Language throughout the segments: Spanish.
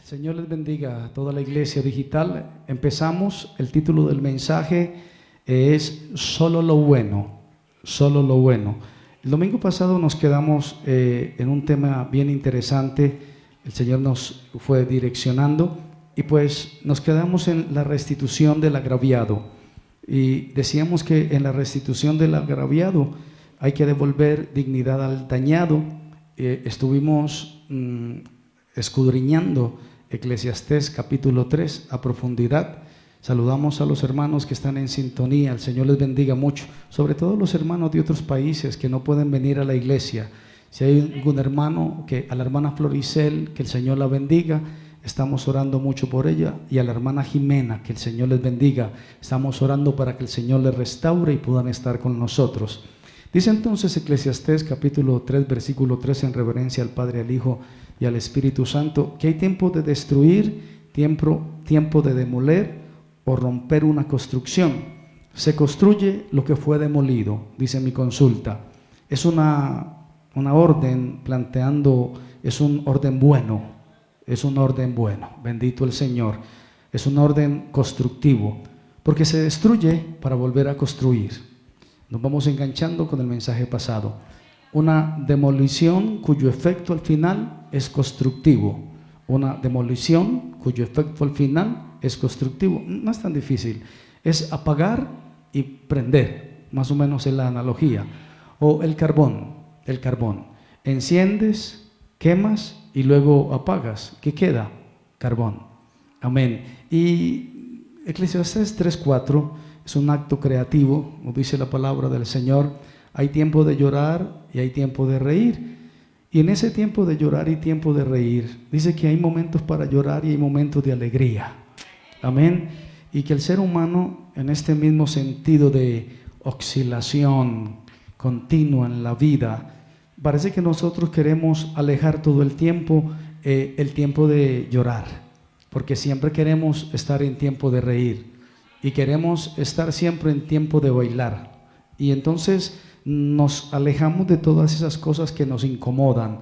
Señor les bendiga a toda la iglesia digital. Empezamos, el título del mensaje es Solo lo bueno, solo lo bueno. El domingo pasado nos quedamos en un tema bien interesante. El Señor nos fue direccionando y pues nos quedamos en la restitución del agraviado. Y decíamos que en la restitución del agraviado hay que devolver dignidad al dañado. Estuvimos escudriñando Eclesiastés capítulo 3 a profundidad. Saludamos a los hermanos que están en sintonía. El Señor les bendiga mucho, sobre todo los hermanos de otros países que no pueden venir a la iglesia. Si hay algún hermano, a la hermana Floricel, que el Señor la bendiga, estamos orando mucho por ella, y a la hermana Jimena, que el Señor les bendiga, estamos orando para que el Señor les restaure y puedan estar con nosotros. Dice entonces Eclesiastés capítulo 3 versículo 3 en reverencia al Padre, al Hijo y al Espíritu Santo, que hay tiempo de destruir, tiempo de demoler o romper una construcción. Se construye lo que fue demolido, dice mi consulta. Es una orden planteando, es un orden bueno, bendito el Señor. Es un orden constructivo, porque se destruye para volver a construir. Nos vamos enganchando con el mensaje pasado. Una demolición cuyo efecto al final es constructivo. Una demolición cuyo efecto al final es constructivo. No es tan difícil. Es apagar y prender, más o menos es la analogía. O el carbón. Enciendes, quemas y luego apagas. ¿Qué queda? Carbón. Amén. Y Eclesiastés 3:4 es un acto creativo, nos dice la palabra del Señor. Hay tiempo de llorar y hay tiempo de reír. Y en ese tiempo de llorar y tiempo de reír, dice que hay momentos para llorar y hay momentos de alegría. Amén. Y que el ser humano, en este mismo sentido de oscilación continua en la vida, parece que nosotros queremos alejar todo el tiempo de llorar, porque siempre queremos estar en tiempo de reír y queremos estar siempre en tiempo de bailar. Y entonces nos alejamos de todas esas cosas que nos incomodan.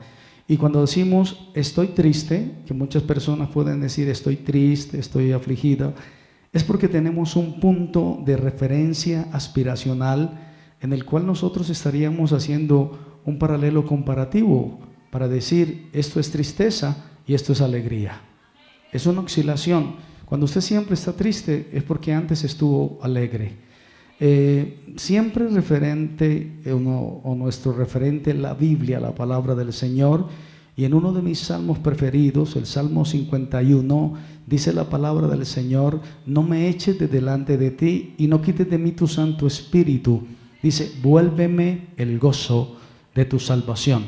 Y cuando decimos estoy triste, que muchas personas pueden decir estoy triste, estoy afligida, es porque tenemos un punto de referencia aspiracional en el cual nosotros estaríamos haciendo un paralelo comparativo para decir esto es tristeza y esto es alegría. Es una oscilación. Cuando usted siempre está triste es porque antes estuvo alegre. Siempre referente o nuestro referente en la Biblia, la palabra del Señor, y en uno de mis salmos preferidos, el Salmo 51, dice la palabra del Señor: no me eches de delante de ti y no quites de mí tu Santo Espíritu. Dice: vuélveme el gozo de tu salvación.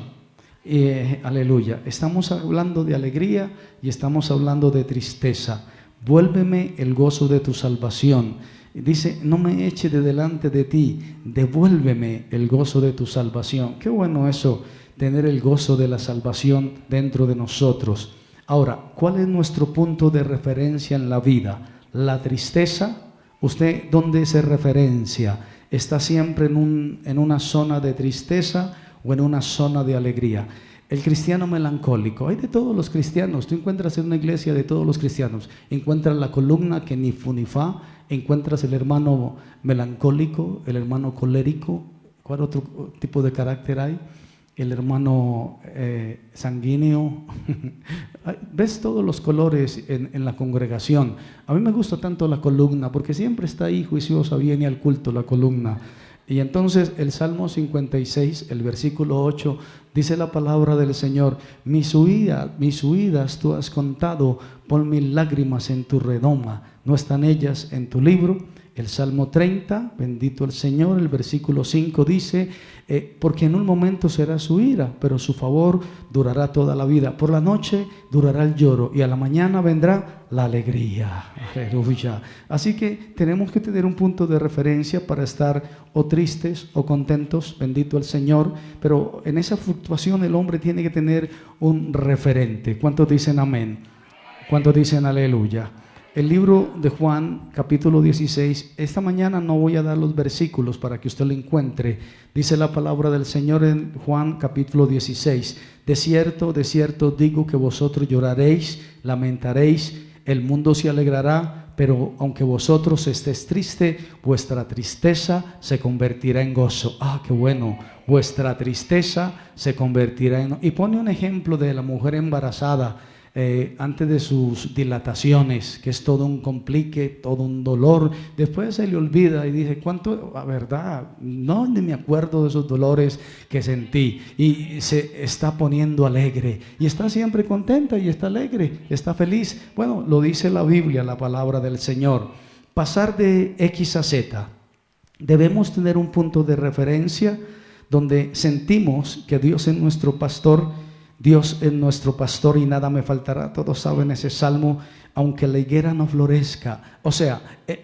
Aleluya. Estamos hablando de alegría y estamos hablando de tristeza. Vuélveme el gozo de tu salvación. Dice: no me eche de delante de ti, devuélveme el gozo de tu salvación. Qué bueno eso, tener el gozo de la salvación dentro de nosotros. Ahora, ¿cuál es nuestro punto de referencia en la vida? ¿La tristeza? ¿Usted dónde se referencia? ¿Está siempre en una zona de tristeza o en una zona de alegría? El cristiano melancólico, hay de todos los cristianos. Tú encuentras en una iglesia de todos los cristianos. Encuentras la columna que ni fu ni fa, encuentras el hermano melancólico, el hermano colérico. ¿Cuál otro tipo de carácter hay? El hermano sanguíneo. Ves todos los colores en la congregación. A mí me gusta tanto la columna porque siempre está ahí juiciosa, viene al culto la columna. Y entonces el Salmo 56, el versículo 8, dice la palabra del Señor: mis huidas tú has contado, pon mis lágrimas en tu redoma, ¿no están ellas en tu libro? El Salmo 30, bendito el Señor, el versículo 5 dice: porque en un momento será su ira, pero su favor durará toda la vida. Por la noche durará el lloro y a la mañana vendrá la alegría. Aleluya. Así que tenemos que tener un punto de referencia para estar o tristes o contentos, bendito el Señor. Pero en esa fluctuación el hombre tiene que tener un referente. ¿Cuántos dicen amén? ¿Cuántos dicen aleluya? el libro de Juan, capítulo 16. Esta mañana no voy a dar los versículos para que usted lo encuentre. Dice la palabra del Señor en Juan, capítulo 16. De cierto, digo que vosotros lloraréis, lamentaréis, el mundo se alegrará, pero aunque vosotros estéis triste, vuestra tristeza se convertirá en gozo. Ah, qué bueno. Vuestra tristeza se convertirá en... Y pone un ejemplo de la mujer embarazada antes de sus dilataciones, que es todo un complique, todo un dolor. Después se le olvida y dice, ¿cuánto? La verdad, no ni me acuerdo de esos dolores que sentí. Y se está poniendo alegre y está siempre contenta y está alegre, está feliz. Bueno, lo dice la Biblia, la palabra del Señor. Pasar de X a Z. Debemos tener un punto de referencia donde sentimos que Dios es nuestro pastor. Dios es nuestro pastor y nada me faltará. Todos saben ese salmo, aunque la higuera no florezca. O sea,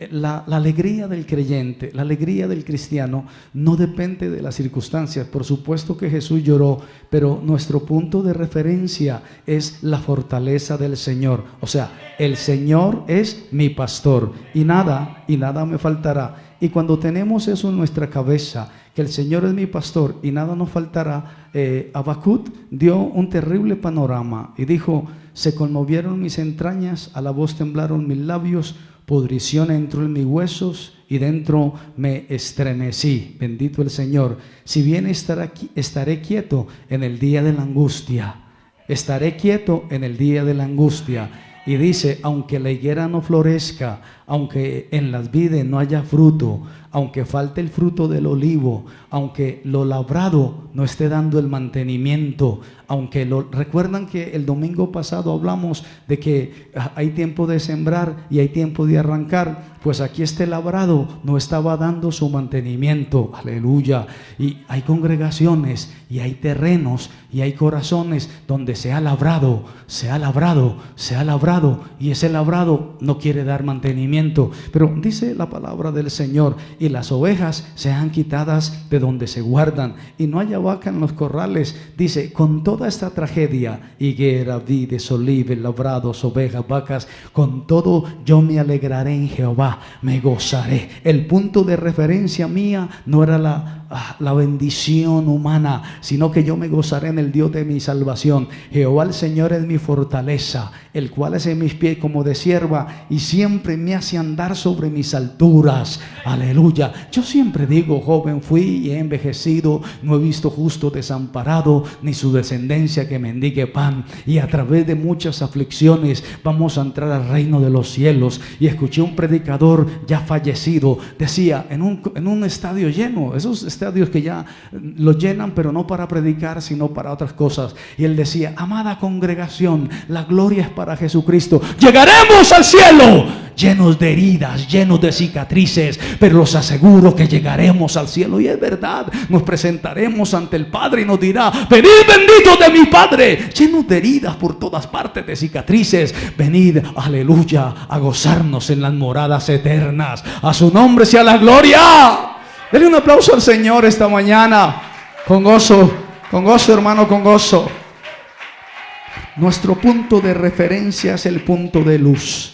la alegría del creyente, la alegría del cristiano no depende de las circunstancias. Por supuesto que Jesús lloró, pero nuestro punto de referencia es la fortaleza del Señor. O sea, el Señor es mi pastor y nada me faltará. Y cuando tenemos eso en nuestra cabeza, que el Señor es mi pastor y nada nos faltará, Habacuc dio un terrible panorama y dijo: se conmovieron mis entrañas, a la voz temblaron mis labios, pudrición entró en mis huesos y dentro me estremecí. Bendito el Señor. Si bien estaré quieto en el día de la angustia, estaré quieto en el día de la angustia. Y dice, aunque la higuera no florezca, aunque en las vides no haya fruto, aunque falte el fruto del olivo, aunque lo labrado no esté dando el mantenimiento, recuerdan que el domingo pasado hablamos de que hay tiempo de sembrar y hay tiempo de arrancar. Pues aquí este labrado no estaba dando su mantenimiento, aleluya. Y hay congregaciones y hay terrenos y hay corazones donde se ha labrado y ese labrado no quiere dar mantenimiento. Pero dice la palabra del Señor, y las ovejas sean quitadas de donde se guardan y no haya vaca en los corrales. Dice, con toda esta tragedia, higuera, vides, olives, labrados, ovejas, vacas, con todo yo me alegraré en Jehová, me gozaré. El punto de referencia mía no era la bendición humana, sino que yo me gozaré en el Dios de mi salvación. Jehová el Señor es mi fortaleza, el cual hace mis pies como de sierva y siempre me hace andar sobre mis alturas. Aleluya. Yo siempre digo, joven fui y he envejecido, no he visto justo desamparado, ni su descendencia que mendigue pan. Y a través de muchas aflicciones vamos a entrar al reino de los cielos. Y escuché un predicador ya fallecido, decía, en un estadio lleno, esos estadios que ya lo llenan, pero no para predicar, sino para otras cosas. Y él decía, amada congregación, la gloria es para Jesucristo. Llegaremos al cielo llenos de heridas, llenos de cicatrices, pero los aseguro que llegaremos al cielo. Y es verdad, nos presentaremos ante el Padre y nos dirá, venid benditos de mi Padre, llenos de heridas por todas partes, de cicatrices. Venid, aleluya, a gozarnos en las moradas eternas. A su nombre sea la gloria. Denle un aplauso al Señor esta mañana. Con gozo, hermano, con gozo. Nuestro punto de referencia es el punto de luz.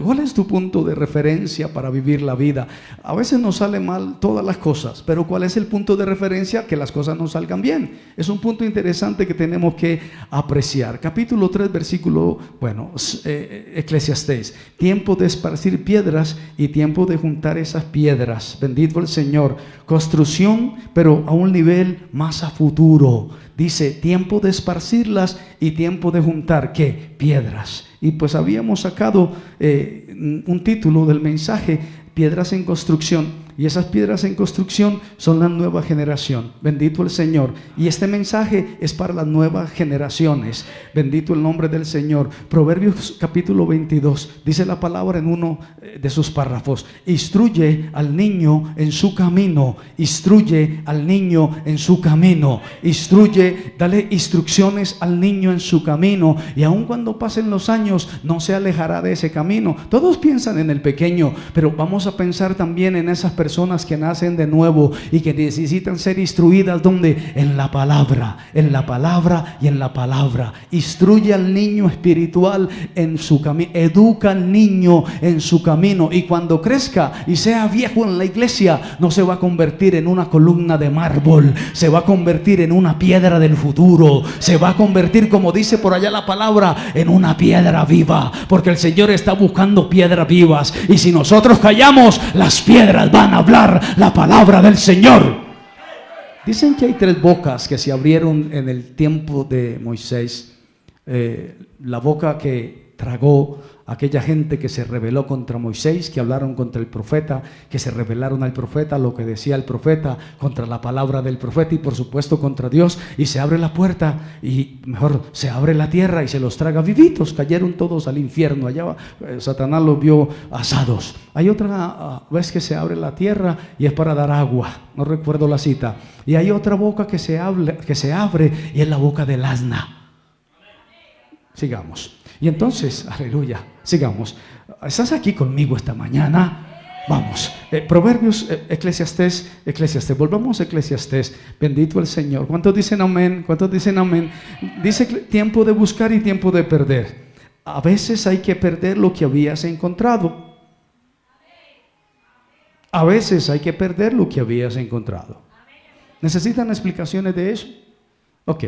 ¿Cuál es tu punto de referencia para vivir la vida? A veces nos sale mal todas las cosas, pero ¿cuál es el punto de referencia? Que las cosas nos salgan bien. Es un punto interesante que tenemos que apreciar. Capítulo 3, versículo, Eclesiastés. Tiempo de esparcir piedras y tiempo de juntar esas piedras. Bendito el Señor. Construcción, pero a un nivel más a futuro. Dice, tiempo de esparcirlas y tiempo de juntar, ¿qué? Piedras. Y pues habíamos sacado un título del mensaje, piedras en construcción. Y esas piedras en construcción son la nueva generación. Bendito el Señor. Y este mensaje es para las nuevas generaciones. Bendito el nombre del Señor. Proverbios capítulo 22. Dice la palabra en uno de sus párrafos. Instruye al niño en su camino. Instruye al niño en su camino. Dale instrucciones al niño en su camino. Y aun cuando pasen los años, no se alejará de ese camino. Todos piensan en el pequeño, pero vamos a pensar también en esas personas personas que nacen de nuevo y que necesitan ser instruidas. ¿Dónde? En la palabra y en la palabra. Instruye al niño espiritual en su camino, educa al niño en su camino, y cuando crezca y sea viejo en la iglesia, no se va a convertir en una columna de mármol, se va a convertir en una piedra del futuro, se va a convertir, como dice por allá la palabra, en una piedra viva, porque el Señor está buscando piedras vivas, y si nosotros callamos, las piedras van a hablar la palabra del Señor. Dicen que hay 3 bocas que se abrieron en el tiempo de Moisés. La boca que tragó aquella gente que se rebeló contra Moisés, que hablaron contra el profeta, que se rebelaron al profeta, lo que decía el profeta, contra la palabra del profeta y por supuesto contra Dios, y se abre la puerta, y mejor, se abre la tierra y se los traga vivitos. Cayeron todos al infierno. Allá Satanás los vio asados. Hay otra vez que se abre la tierra y es para dar agua, no recuerdo la cita, y hay otra boca que se abre y es la boca del asna. Sigamos. Y entonces, aleluya, sigamos. ¿Estás aquí conmigo esta mañana? Vamos. Proverbios, Eclesiastés, volvamos a Eclesiastés. Bendito el Señor. ¿Cuántos dicen amén? ¿Cuántos dicen amén? Dice tiempo de buscar y tiempo de perder. A veces hay que perder lo que habías encontrado. A veces hay que perder lo que habías encontrado. ¿Necesitan explicaciones de eso? Ok,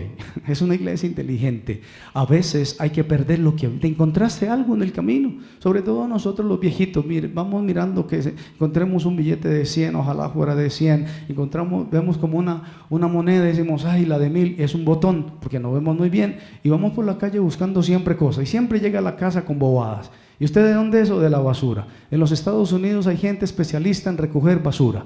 es una iglesia inteligente. A veces hay que perder lo que te encontraste algo en el camino. Sobre todo nosotros los viejitos, mire, vamos mirando que encontremos un billete de 100, ojalá fuera de 100. Vemos como una moneda y decimos, ay, la de 1000 es un botón, porque no vemos muy bien. Y vamos por la calle buscando siempre cosas. Y siempre llega a la casa con bobadas. ¿Y usted de dónde es? O de la basura. En los Estados Unidos hay gente especialista en recoger basura.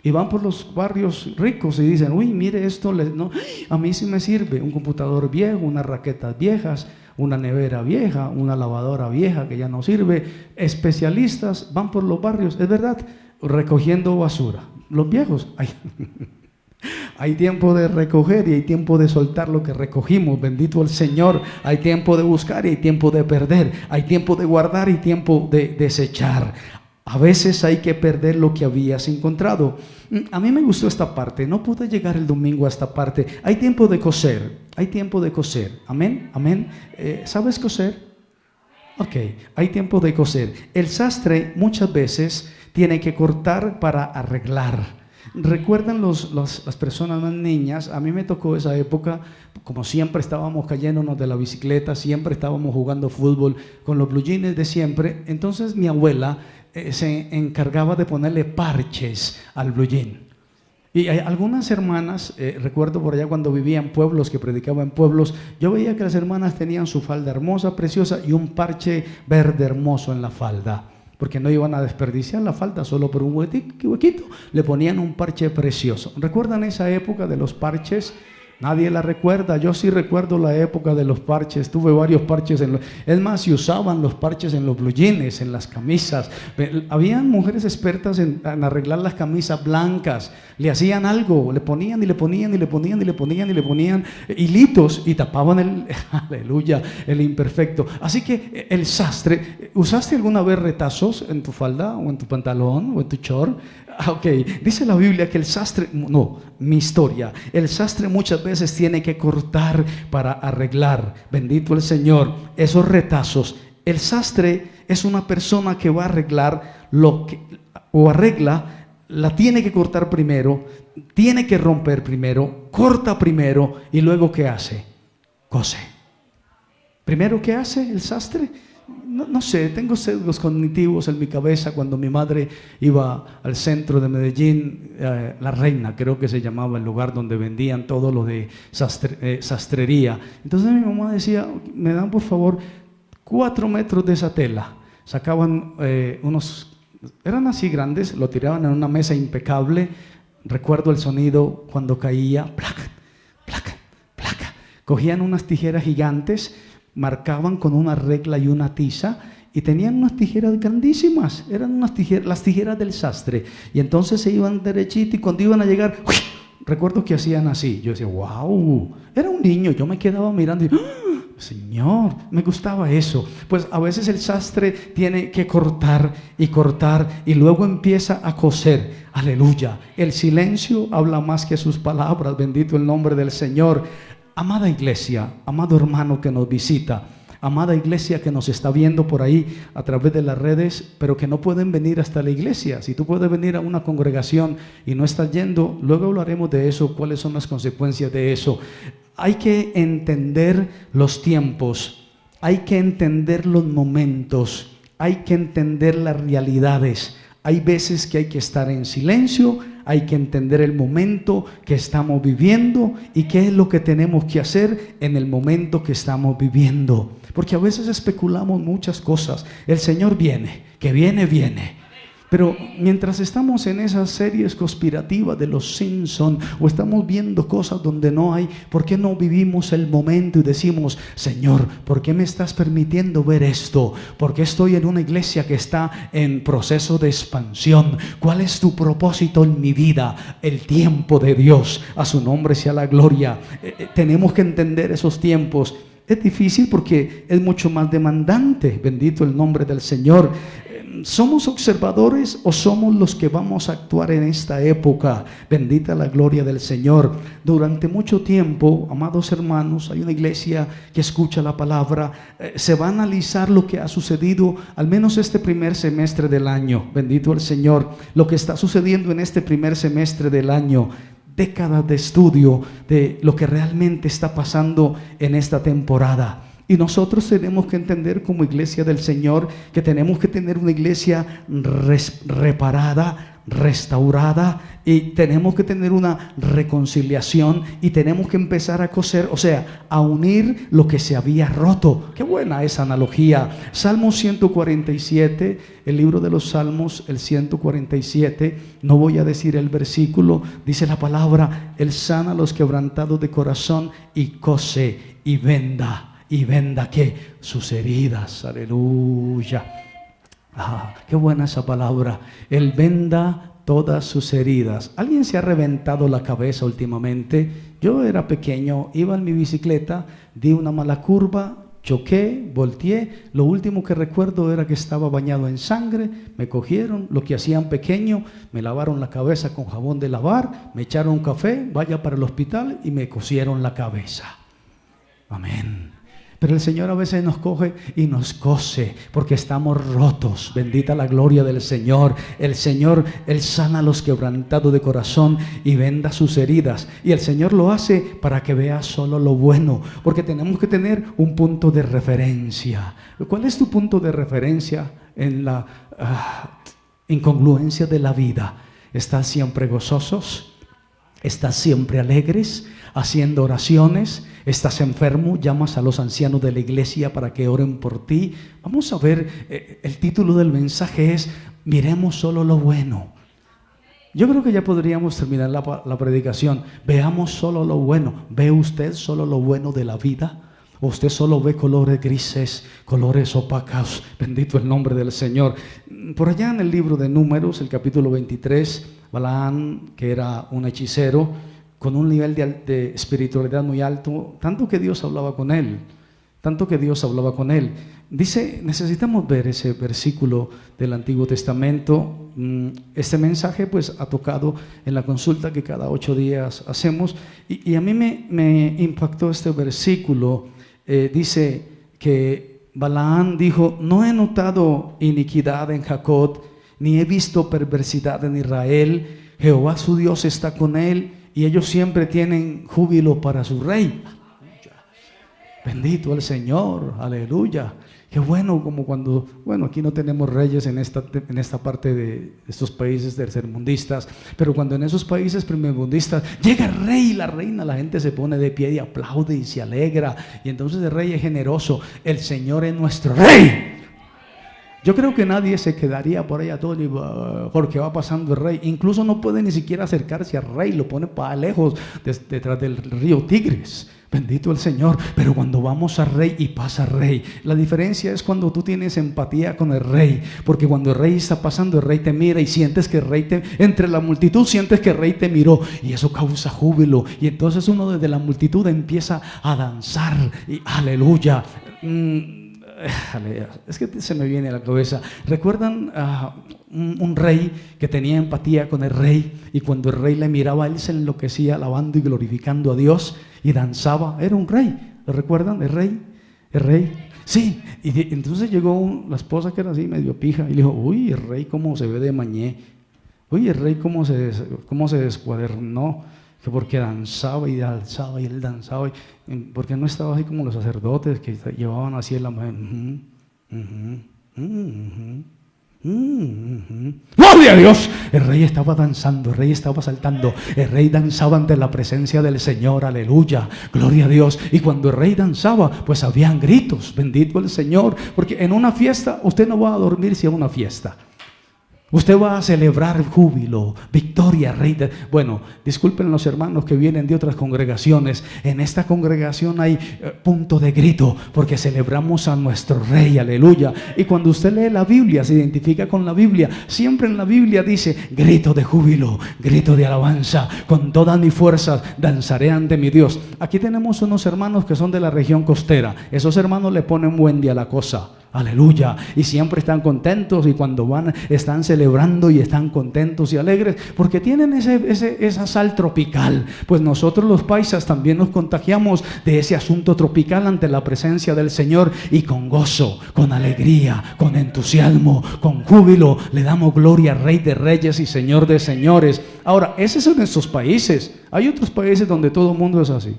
Y van por los barrios ricos y dicen, uy, mire esto, no, a mí sí me sirve un computador viejo, unas raquetas viejas, una nevera vieja, una lavadora vieja que ya no sirve. Especialistas van por los barrios, es verdad, recogiendo basura. Los viejos, hay tiempo de recoger y hay tiempo de soltar lo que recogimos, bendito el Señor. Hay tiempo de buscar y hay tiempo de perder, hay tiempo de guardar y tiempo de desechar. A veces hay que perder lo que habías encontrado. A mí me gustó esta parte, no pude llegar el domingo a esta parte. Hay tiempo de coser, hay tiempo de coser. Amén, amén. ¿Sabes coser? Ok, hay tiempo de coser. El sastre muchas veces tiene que cortar para arreglar. ¿Recuerdan las personas más niñas? A mí me tocó esa época, como siempre estábamos cayéndonos de la bicicleta, siempre estábamos jugando fútbol con los blue jeans de siempre. Entonces mi abuela se encargaba de ponerle parches al blue jean. Y hay algunas hermanas, recuerdo por allá cuando vivía en pueblos, que predicaba en pueblos, yo veía que las hermanas tenían su falda hermosa, preciosa, y un parche verde hermoso en la falda, porque no iban a desperdiciar la falda solo por un huequito, le ponían un parche precioso. ¿Recuerdan esa época de los parches? Nadie la recuerda. Yo sí recuerdo la época de los parches. Tuve varios parches es más, se usaban los parches en los blue jeans, en las camisas. Habían mujeres expertas en arreglar las camisas blancas. Le hacían algo, le ponían y le ponían y le ponían y le ponían y le ponían hilitos y tapaban aleluya, el imperfecto. Así que el sastre, ¿usaste alguna vez retazos en tu falda o en tu pantalón o en tu short? Ok, dice la Biblia que el sastre, no, mi historia, el sastre muchas veces tiene que cortar para arreglar, bendito el Señor, esos retazos. El sastre es una persona que va a arreglar la tiene que cortar primero, tiene que romper primero, corta primero y luego ¿qué hace? Cose. Primero, ¿qué hace el sastre? No sé, tengo sesgos cognitivos en mi cabeza. Cuando mi madre iba al centro de Medellín, La Reina creo que se llamaba el lugar donde vendían todo lo de sastrería. Entonces mi mamá decía, me dan por favor 4 metros de esa tela. Sacaban eran así grandes, lo tiraban en una mesa impecable. Recuerdo el sonido cuando caía, placa, placa, placa. Cogían unas tijeras gigantes, marcaban con una regla y una tiza y tenían unas tijeras grandísimas, eran las tijeras del sastre, y entonces se iban derechito y cuando iban a llegar, recuerdo que hacían así, yo decía, wow, era un niño, yo me quedaba mirando y Señor, me gustaba eso. Pues a veces el sastre tiene que cortar y luego empieza a coser. Aleluya. El silencio habla más que sus palabras. Bendito el nombre del Señor. Amada iglesia, amado hermano que nos visita, amada iglesia que nos está viendo por ahí a través de las redes, pero que no pueden venir hasta la iglesia. Si tú puedes venir a una congregación y no estás yendo, luego hablaremos de eso, cuáles son las consecuencias de eso. Hay que entender los tiempos, hay que entender los momentos, hay que entender las realidades. Hay veces que hay que estar en silencio, hay que entender el momento que estamos viviendo y qué es lo que tenemos que hacer en el momento que estamos viviendo. Porque a veces especulamos muchas cosas. El Señor viene, que viene. Pero mientras estamos en esas series conspirativas de los Simpson o estamos viendo cosas donde no hay, ¿por qué no vivimos el momento y decimos, Señor, ¿por qué me estás permitiendo ver esto? ¿Por qué estoy en una iglesia que está en proceso de expansión? ¿Cuál es tu propósito en mi vida? El tiempo de Dios, a su nombre sea la gloria. Tenemos que entender esos tiempos. Es difícil porque es mucho más demandante, bendito el nombre del Señor. ¿Somos observadores o somos los que vamos a actuar en esta época? Bendita la gloria del Señor. Durante mucho tiempo, amados hermanos, hay una iglesia que escucha la palabra. Se va a analizar lo que ha sucedido, al menos este primer semestre del año. Bendito el Señor. Lo que está sucediendo en este primer semestre del año. Décadas de estudio de lo que realmente está pasando en esta temporada. Y nosotros tenemos que entender como iglesia del Señor que tenemos que tener una iglesia reparada, restaurada, y tenemos que tener una reconciliación y tenemos que empezar a coser, o sea, a unir lo que se había roto. Qué buena esa analogía. Salmo 147, el libro de los Salmos, el 147, no voy a decir el versículo, dice la palabra, Él sana a los quebrantados de corazón y cose y venda que sus heridas. Aleluya. Qué buena esa palabra. Él venda todas sus heridas. ¿Alguien se ha reventado la cabeza últimamente? Yo era pequeño, iba en mi bicicleta, di una mala curva, choqué, volteé. Lo último que recuerdo era que estaba bañado en sangre. Me cogieron, lo que hacían pequeño, me lavaron la cabeza con jabón de lavar, me echaron un café, vaya para el hospital y me cosieron la cabeza. Amén. Pero el Señor a veces nos coge y nos cose porque estamos rotos. Bendita la gloria del Señor. El Señor, Él sana a los quebrantados de corazón y venda sus heridas. Y el Señor lo hace para que veas solo lo bueno, porque tenemos que tener un punto de referencia. ¿Cuál es tu punto de referencia en la incongruencia de la vida? ¿Estás siempre gozosos? ¿Estás siempre alegres? ¿Haciendo oraciones? ¿Estás enfermo? ¿Llamas a los ancianos de la iglesia para que oren por ti? Vamos a ver, el título del mensaje es Miremos solo lo bueno. Yo creo que ya podríamos terminar la predicación. Veamos solo lo bueno. ¿Ve usted solo lo bueno de la vida? ¿O usted solo ve colores grises, colores opacos? Bendito el nombre del Señor. Por allá en el libro de Números, el capítulo 23, Balaam, que era un hechicero, con un nivel de espiritualidad muy alto, tanto que Dios hablaba con él. Dice, necesitamos ver ese versículo del Antiguo Testamento. Este mensaje pues ha tocado en la consulta que cada 8 días hacemos, y a mí me impactó este versículo. Dice que Balaam dijo, no he notado iniquidad en Jacob, ni he visto perversidad en Israel. Jehová su Dios está con él, y ellos siempre tienen júbilo para su rey. Bendito el Señor, aleluya. Qué bueno, como cuando, aquí no tenemos reyes en esta parte de estos países tercermundistas, pero cuando en esos países primermundistas llega el rey y la reina, la gente se pone de pie y aplaude y se alegra, y entonces el rey es generoso. El Señor es nuestro rey. Yo creo que nadie se quedaría por allá todo porque va pasando el rey. Incluso no puede ni siquiera acercarse al rey, lo pone para lejos, detrás del río Tigris. Bendito el Señor. Pero cuando vamos al rey y pasa el rey, la diferencia es cuando tú tienes empatía con el rey, porque cuando el rey está pasando, el rey te mira y sientes que el rey entre la multitud sientes que el rey te miró, y eso causa júbilo, y entonces uno desde la multitud empieza a danzar y aleluya. Es que se me viene a la cabeza. ¿Recuerdan un rey que tenía empatía con el rey? Y cuando el rey le miraba, él se enloquecía alabando y glorificando a Dios y danzaba. Era un rey. ¿Lo recuerdan? El rey. El rey. Sí. Y entonces llegó la esposa que era así medio pija y le dijo: uy, el rey cómo se ve de mañé. Uy, el rey cómo se descuadernó. Que porque danzaba y danzaba y él danzaba, porque no estaba así como los sacerdotes que llevaban así en la mano. ¡Gloria a Dios! El rey estaba danzando, el rey estaba saltando, el rey danzaba ante la presencia del Señor, aleluya, gloria a Dios. Y cuando el rey danzaba, pues habían gritos, bendito el Señor, porque en una fiesta usted no va a dormir si es una fiesta. Usted va a celebrar júbilo, victoria, rey. Bueno, disculpen los hermanos que vienen de otras congregaciones. En esta congregación hay punto de grito porque celebramos a nuestro rey, aleluya. Y cuando usted lee la Biblia, se identifica con la Biblia. Siempre en la Biblia dice: grito de júbilo, grito de alabanza. Con todas mis fuerzas danzaré ante mi Dios. Aquí tenemos unos hermanos que son de la región costera. Esos hermanos le ponen buen día a la cosa. Aleluya, y siempre están contentos, y cuando van están celebrando y están contentos y alegres porque tienen esa sal tropical. Pues nosotros los paisas también nos contagiamos de ese asunto tropical ante la presencia del Señor, y con gozo, con alegría, con entusiasmo, con júbilo le damos gloria al Rey de Reyes y Señor de Señores. Ahora, esos son nuestros países. Hay otros países donde todo el mundo es así.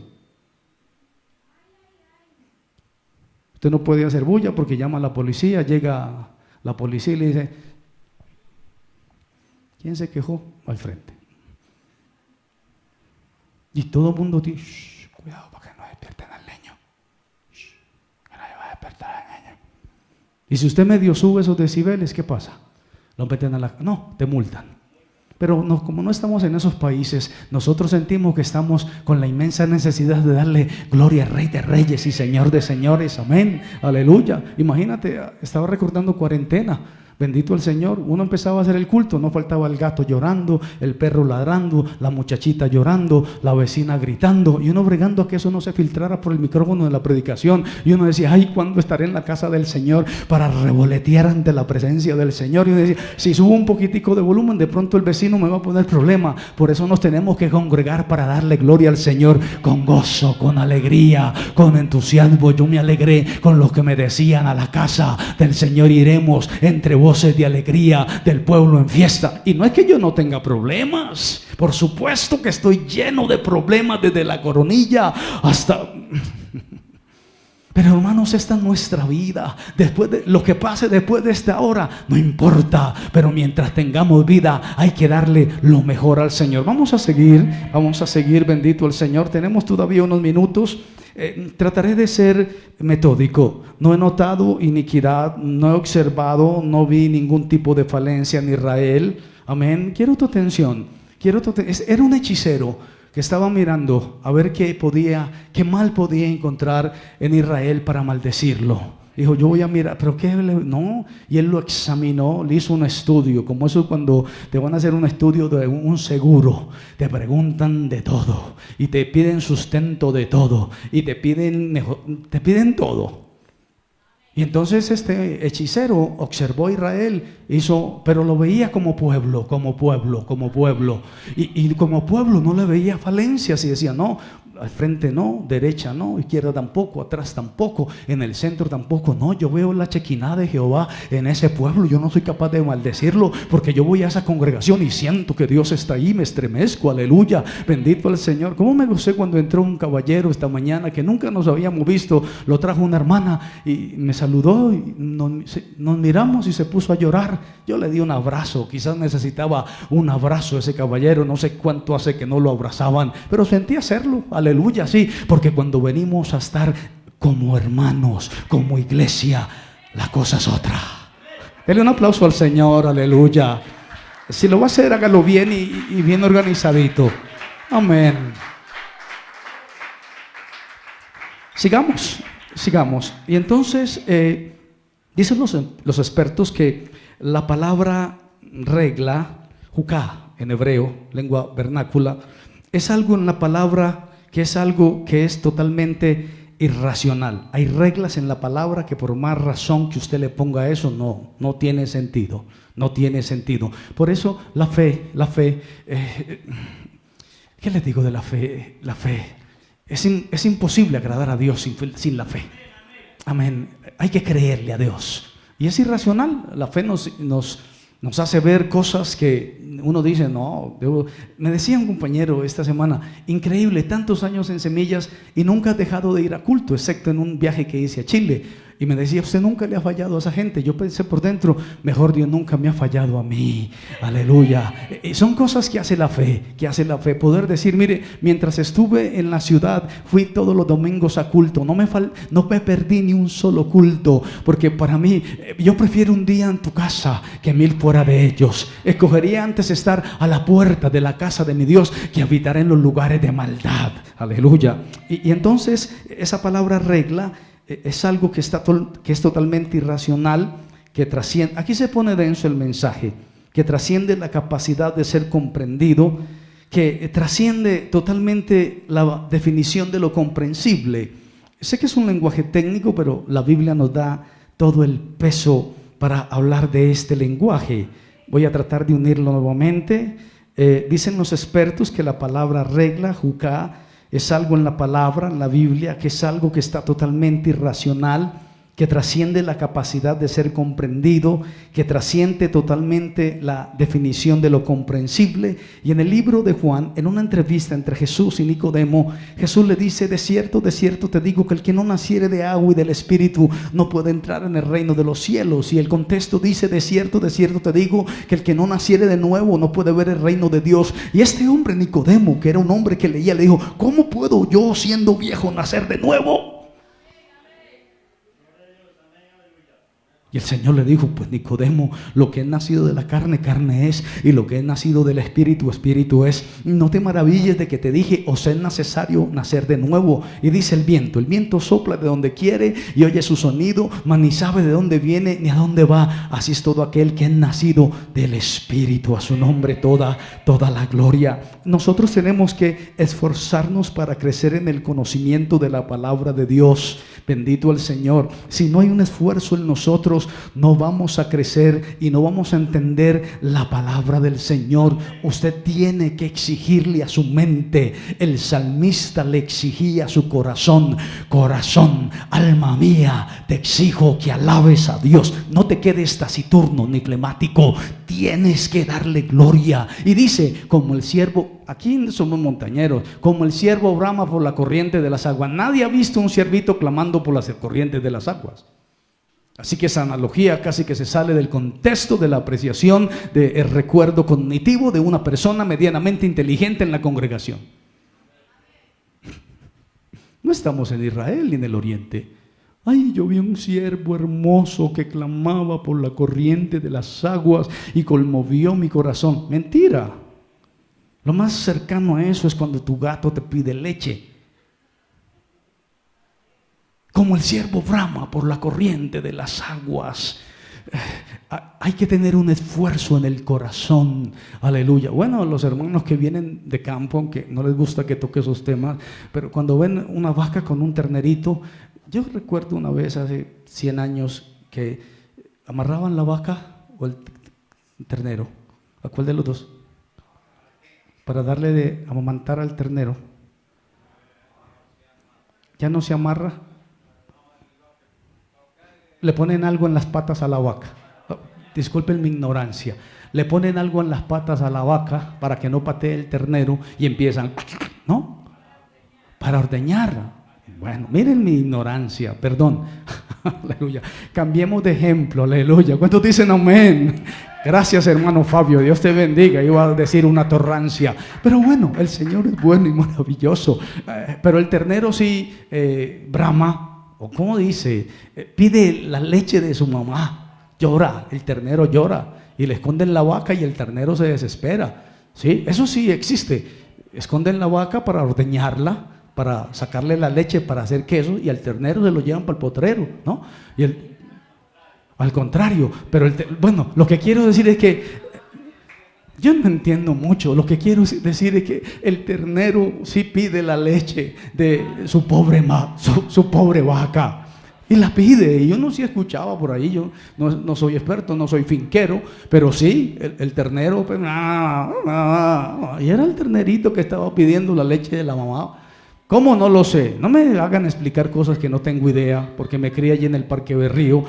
Usted no puede hacer bulla porque llama a la policía, llega la policía y le dice: ¿quién se quejó? Al frente. Y todo el mundo dice: cuidado para que no despierten al niño. Que nadie va a despertar al niño. Y si usted medio sube esos decibeles, ¿qué pasa? Lo meten a no, te multan. Pero como no estamos en esos países, nosotros sentimos que estamos con la inmensa necesidad de darle gloria al Rey de Reyes y Señor de Señores. Amén, aleluya. Imagínate, estaba recordando cuarentena. Bendito el Señor, uno empezaba a hacer el culto, no faltaba el gato llorando, el perro ladrando, la muchachita llorando, la vecina gritando, y uno bregando a que eso no se filtrara por el micrófono de la predicación. Y uno decía: ay, ¿cuándo estaré en la casa del Señor para revolotear ante la presencia del Señor? Y uno decía: si subo un poquitico de volumen, de pronto el vecino me va a poner problema. Por eso nos tenemos que congregar para darle gloria al Señor con gozo, con alegría, con entusiasmo. Yo me alegré con los que me decían: a la casa del Señor iremos, entre voces de alegría del pueblo en fiesta. Y no es que yo no tenga problemas, por supuesto que estoy lleno de problemas, desde la coronilla hasta... Pero hermanos, esta es nuestra vida. Después de lo que pase después de esta hora, no importa. Pero mientras tengamos vida, hay que darle lo mejor al Señor. Vamos a seguir, bendito el Señor. Tenemos todavía unos minutos. Trataré de ser metódico. No he notado iniquidad, no he observado, no vi ningún tipo de falencia en Israel. Amén. Quiero tu atención. Era un hechicero que estaba mirando a ver qué mal podía encontrar en Israel para maldecirlo. Dijo: yo voy a mirar, pero qué no. Y él lo examinó, le hizo un estudio, como eso cuando te van a hacer un estudio de un seguro, te preguntan de todo y te piden sustento de todo y te piden todo. Y entonces este hechicero observó a Israel, pero lo veía como pueblo. Y como pueblo no le veía falencias y decía: no, al frente no, derecha no, izquierda tampoco, atrás tampoco, en el centro tampoco. No, yo veo la chequina de Jehová en ese pueblo. Yo no soy capaz de maldecirlo porque yo voy a esa congregación y siento que Dios está ahí, me estremezco, aleluya, bendito el Señor. ¿Cómo me gocé cuando entró un caballero esta mañana que nunca nos habíamos visto? Lo trajo una hermana y me saludó y nos miramos y se puso a llorar. Yo le di un abrazo, quizás necesitaba un abrazo ese caballero, no sé cuánto hace que no lo abrazaban, pero sentí hacerlo, aleluya, sí, porque cuando venimos a estar como hermanos, como iglesia, la cosa es otra. Dele un aplauso al Señor, aleluya. Si lo va a hacer, hágalo bien y bien organizadito. Amén. Sigamos. Y entonces, dicen los expertos que la palabra regla, juká en hebreo, lengua vernácula, es algo en la palabra que es algo que es totalmente irracional. Hay reglas en la palabra que por más razón que usted le ponga a eso, no tiene sentido. No tiene sentido. Por eso la fe, ¿qué les digo de la fe? La fe. Es imposible agradar a Dios sin la fe. Amén. Hay que creerle a Dios. Y es irracional. La fe nos hace ver cosas que uno dice, no. Me decía un compañero esta semana, increíble, tantos años en Semillas y nunca has dejado de ir a culto, excepto en un viaje que hice a Chile. Y me decía, usted nunca le ha fallado a esa gente. Yo pensé por dentro, mejor Dios nunca me ha fallado a mí. Aleluya. Y son cosas que hace la fe, Poder decir, mire, mientras estuve en la ciudad, fui todos los domingos a culto. No me perdí ni un solo culto, porque para mí, yo prefiero un día en tu casa que 1000 fuera de ellos. Escogería antes estar a la puerta de la casa de mi Dios que habitar en los lugares de maldad. Aleluya. Y entonces, esa palabra regla es algo que es totalmente irracional, que trasciende. Aquí se pone denso el mensaje, que trasciende la capacidad de ser comprendido, que trasciende totalmente la definición de lo comprensible. Sé que es un lenguaje técnico, pero la Biblia nos da todo el peso para hablar de este lenguaje. Voy a tratar de unirlo nuevamente. Dicen los expertos que la palabra regla, juká, es algo en la palabra, en la Biblia, que es algo que está totalmente irracional, que trasciende la capacidad de ser comprendido, que trasciende totalmente la definición de lo comprensible. Y en el libro de Juan, en una entrevista entre Jesús y Nicodemo, Jesús le dice, de cierto te digo que el que no naciere de agua y del Espíritu no puede entrar en el reino de los cielos. Y el contexto dice, de cierto te digo que el que no naciere de nuevo no puede ver el reino de Dios. Y este hombre Nicodemo, que era un hombre que leía, le dijo, ¿cómo puedo yo siendo viejo nacer de nuevo? Y el Señor le dijo, pues Nicodemo, lo que es nacido de la carne, carne es, y lo que es nacido del Espíritu, Espíritu es. No te maravilles de que te dije, os es necesario nacer de nuevo. Y dice el viento sopla de donde quiere y oye su sonido, mas ni sabe de dónde viene ni a dónde va. Así es todo aquel que es nacido del Espíritu. A su nombre toda la gloria. Nosotros tenemos que esforzarnos para crecer en el conocimiento de la palabra de Dios. Bendito el Señor. Si no hay un esfuerzo en nosotros, no vamos a crecer y no vamos a entender la palabra del Señor. Usted tiene que exigirle a su mente. El salmista le exigía a su corazón: corazón, alma mía, te exijo que alabes a Dios. No te quedes taciturno ni flemático. Tienes que darle gloria. Y dice, como el siervo, aquí somos montañeros, como el siervo brama por la corriente de las aguas. Nadie ha visto un ciervito clamando por las corrientes de las aguas. Así que esa analogía casi que se sale del contexto de la apreciación del recuerdo cognitivo de una persona medianamente inteligente en la congregación. No estamos en Israel ni en el Oriente. Ay, yo vi un siervo hermoso que clamaba por la corriente de las aguas y conmovió mi corazón. Mentira. Lo más cercano a eso es cuando tu gato te pide leche. Como el siervo brama por la corriente de las aguas. Hay que tener un esfuerzo en el corazón. Aleluya. Bueno, los hermanos que vienen de campo, aunque no les gusta que toque esos temas, pero cuando ven una vaca con un ternerito, yo recuerdo una vez hace 100 años que amarraban la vaca o el ternero. ¿A cuál de los dos? Para darle de amamantar al ternero. Ya no se amarra. Le ponen algo en las patas a la vaca. Disculpen mi ignorancia. Le ponen algo en las patas a la vaca para que no patee el ternero y empiezan, ¿no? Para ordeñar. Bueno, miren mi ignorancia, perdón. Aleluya. Cambiemos de ejemplo, aleluya. ¿Cuántos dicen amén? Gracias, hermano Fabio, Dios te bendiga. Iba a decir una torrancia, pero bueno, el Señor es bueno y maravilloso. Pero el ternero sí brama, o como dice, pide la leche de su mamá. Llora, el ternero llora y le esconden la vaca y el ternero se desespera. ¿Sí? Eso sí existe. Esconden la vaca para ordeñarla, para sacarle la leche para hacer queso, y al ternero se lo llevan para el potrero, ¿no? Al contrario, pero bueno, lo que quiero decir es que yo no entiendo mucho. Lo que quiero decir es que el ternero sí pide la leche de su pobre vaca. Y la pide, y yo no sí escuchaba por ahí, yo no soy experto, no soy finquero, pero sí, el ternero, pues, y era el ternerito que estaba pidiendo la leche de la mamá. ¿Cómo? No lo sé, no me hagan explicar cosas que no tengo idea, porque me crié allí en el Parque Berrío.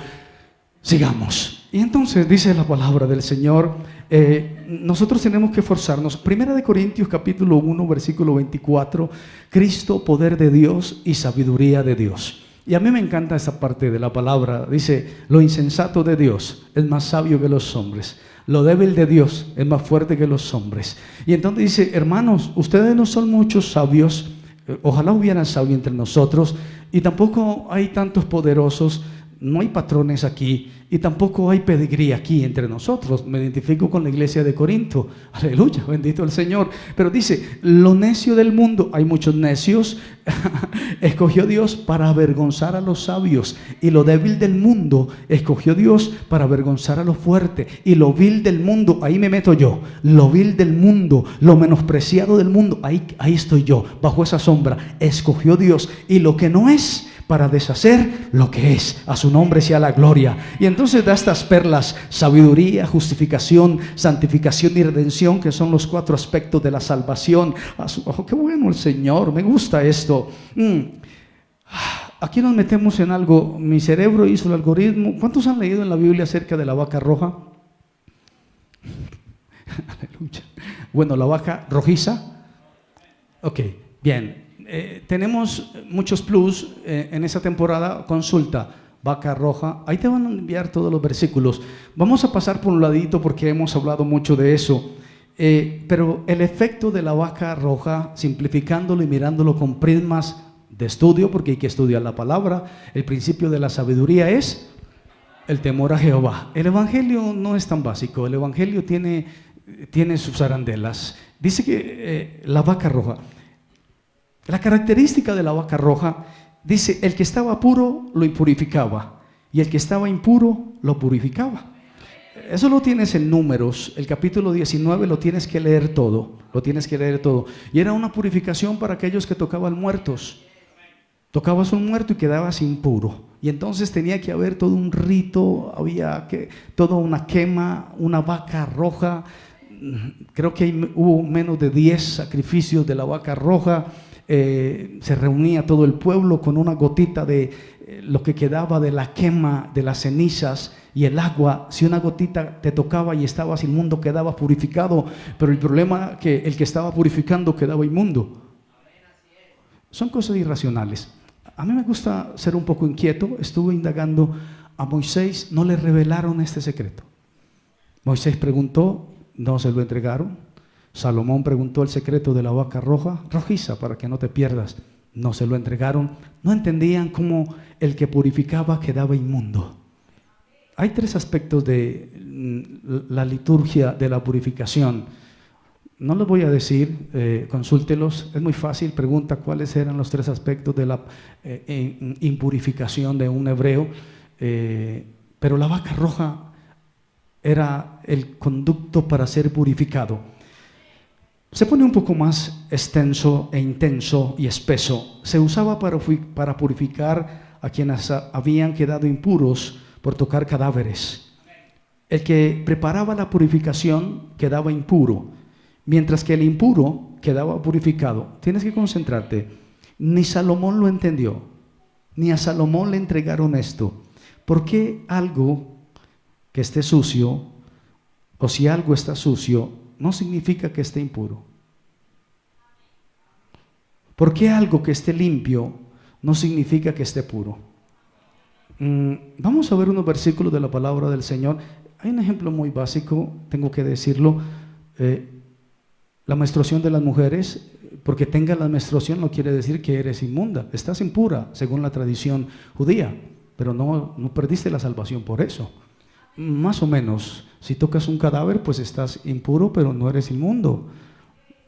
Sigamos. Y entonces dice la palabra del Señor, nosotros tenemos que esforzarnos. Primera de Corintios capítulo 1, versículo 24, Cristo, poder de Dios y sabiduría de Dios. Y a mí me encanta esa parte de la palabra. Dice, lo insensato de Dios es más sabio que los hombres. Lo débil de Dios es más fuerte que los hombres. Y entonces dice, hermanos, ustedes no son muchos sabios. Ojalá hubieran sabio entre nosotros. Y tampoco hay tantos poderosos. No hay patrones aquí. Y tampoco hay pedigrí aquí entre nosotros. Me identifico con la iglesia de Corinto. Aleluya, bendito el Señor. Pero dice, lo necio del mundo, hay muchos necios, escogió Dios para avergonzar a los sabios. Y lo débil del mundo, escogió Dios para avergonzar a lo fuerte. Y lo vil del mundo, ahí me meto yo. Lo vil del mundo, lo menospreciado del mundo, ahí estoy yo, bajo esa sombra. Escogió Dios. Y lo que no es, para deshacer lo que es. A su nombre sea la gloria. Y entonces da estas perlas: sabiduría, justificación, santificación y redención, que son los 4 aspectos de la salvación. Oh, qué bueno el Señor, me gusta esto. Aquí nos metemos en algo. Mi cerebro hizo el algoritmo. ¿Cuántos han leído en la Biblia acerca de la vaca roja? Aleluya. Bueno, la vaca rojiza. Ok, bien. Tenemos muchos plus en esa temporada. Consulta, vaca roja. Ahí te van a enviar todos los versículos. Vamos a pasar por un ladito porque hemos hablado mucho de eso. Pero el efecto de la vaca roja, simplificándolo y mirándolo con prismas de estudio, porque hay que estudiar la palabra, el principio de la sabiduría es el temor a Jehová. El evangelio no es tan básico. El evangelio tiene sus arandelas. Dice que la vaca roja, la característica de la vaca roja, dice, el que estaba puro lo impurificaba y el que estaba impuro lo purificaba. Eso lo tienes en Números, el capítulo 19, lo tienes que leer todo, Y era una purificación para aquellos que tocaban muertos. Tocabas un muerto y quedabas impuro. Y entonces tenía que haber todo un rito, toda una quema, una vaca roja. Creo que hubo menos de 10 sacrificios de la vaca roja. Se reunía todo el pueblo con una gotita de lo que quedaba de la quema, de las cenizas y el agua. Si una gotita te tocaba y estabas inmundo, quedaba purificado. Pero el problema que el que estaba purificando quedaba inmundo. Son cosas irracionales. A mí me gusta ser un poco inquieto. Estuve indagando. A Moisés no le revelaron este secreto. Moisés preguntó, no se lo entregaron. Salomón preguntó el secreto de la vaca rojiza, para que no te pierdas. No se lo entregaron. No entendían cómo el que purificaba quedaba inmundo. Hay 3 aspectos de la liturgia de la purificación. No los voy a decir, consúltelos. Es muy fácil. Pregunta cuáles eran los 3 aspectos de la impurificación de un hebreo. Pero la vaca roja era el conducto para ser purificado. Se pone un poco más extenso e intenso y espeso. Se usaba para purificar a quienes habían quedado impuros por tocar cadáveres. El que preparaba la purificación quedaba impuro, mientras que el impuro quedaba purificado. Tienes que concentrarte. Ni Salomón lo entendió, ni a Salomón le entregaron esto. ¿Por qué algo que esté sucio, o si algo está sucio, no significa que esté impuro? ¿Por qué algo que esté limpio no significa que esté puro? Vamos a ver unos versículos de la palabra del Señor. Hay un ejemplo muy básico, tengo que decirlo. La menstruación de las mujeres, porque tengas la menstruación no quiere decir que eres inmunda. Estás impura según la tradición judía, pero no perdiste la salvación por eso. Más o menos. Si tocas un cadáver, pues estás impuro, pero no eres inmundo.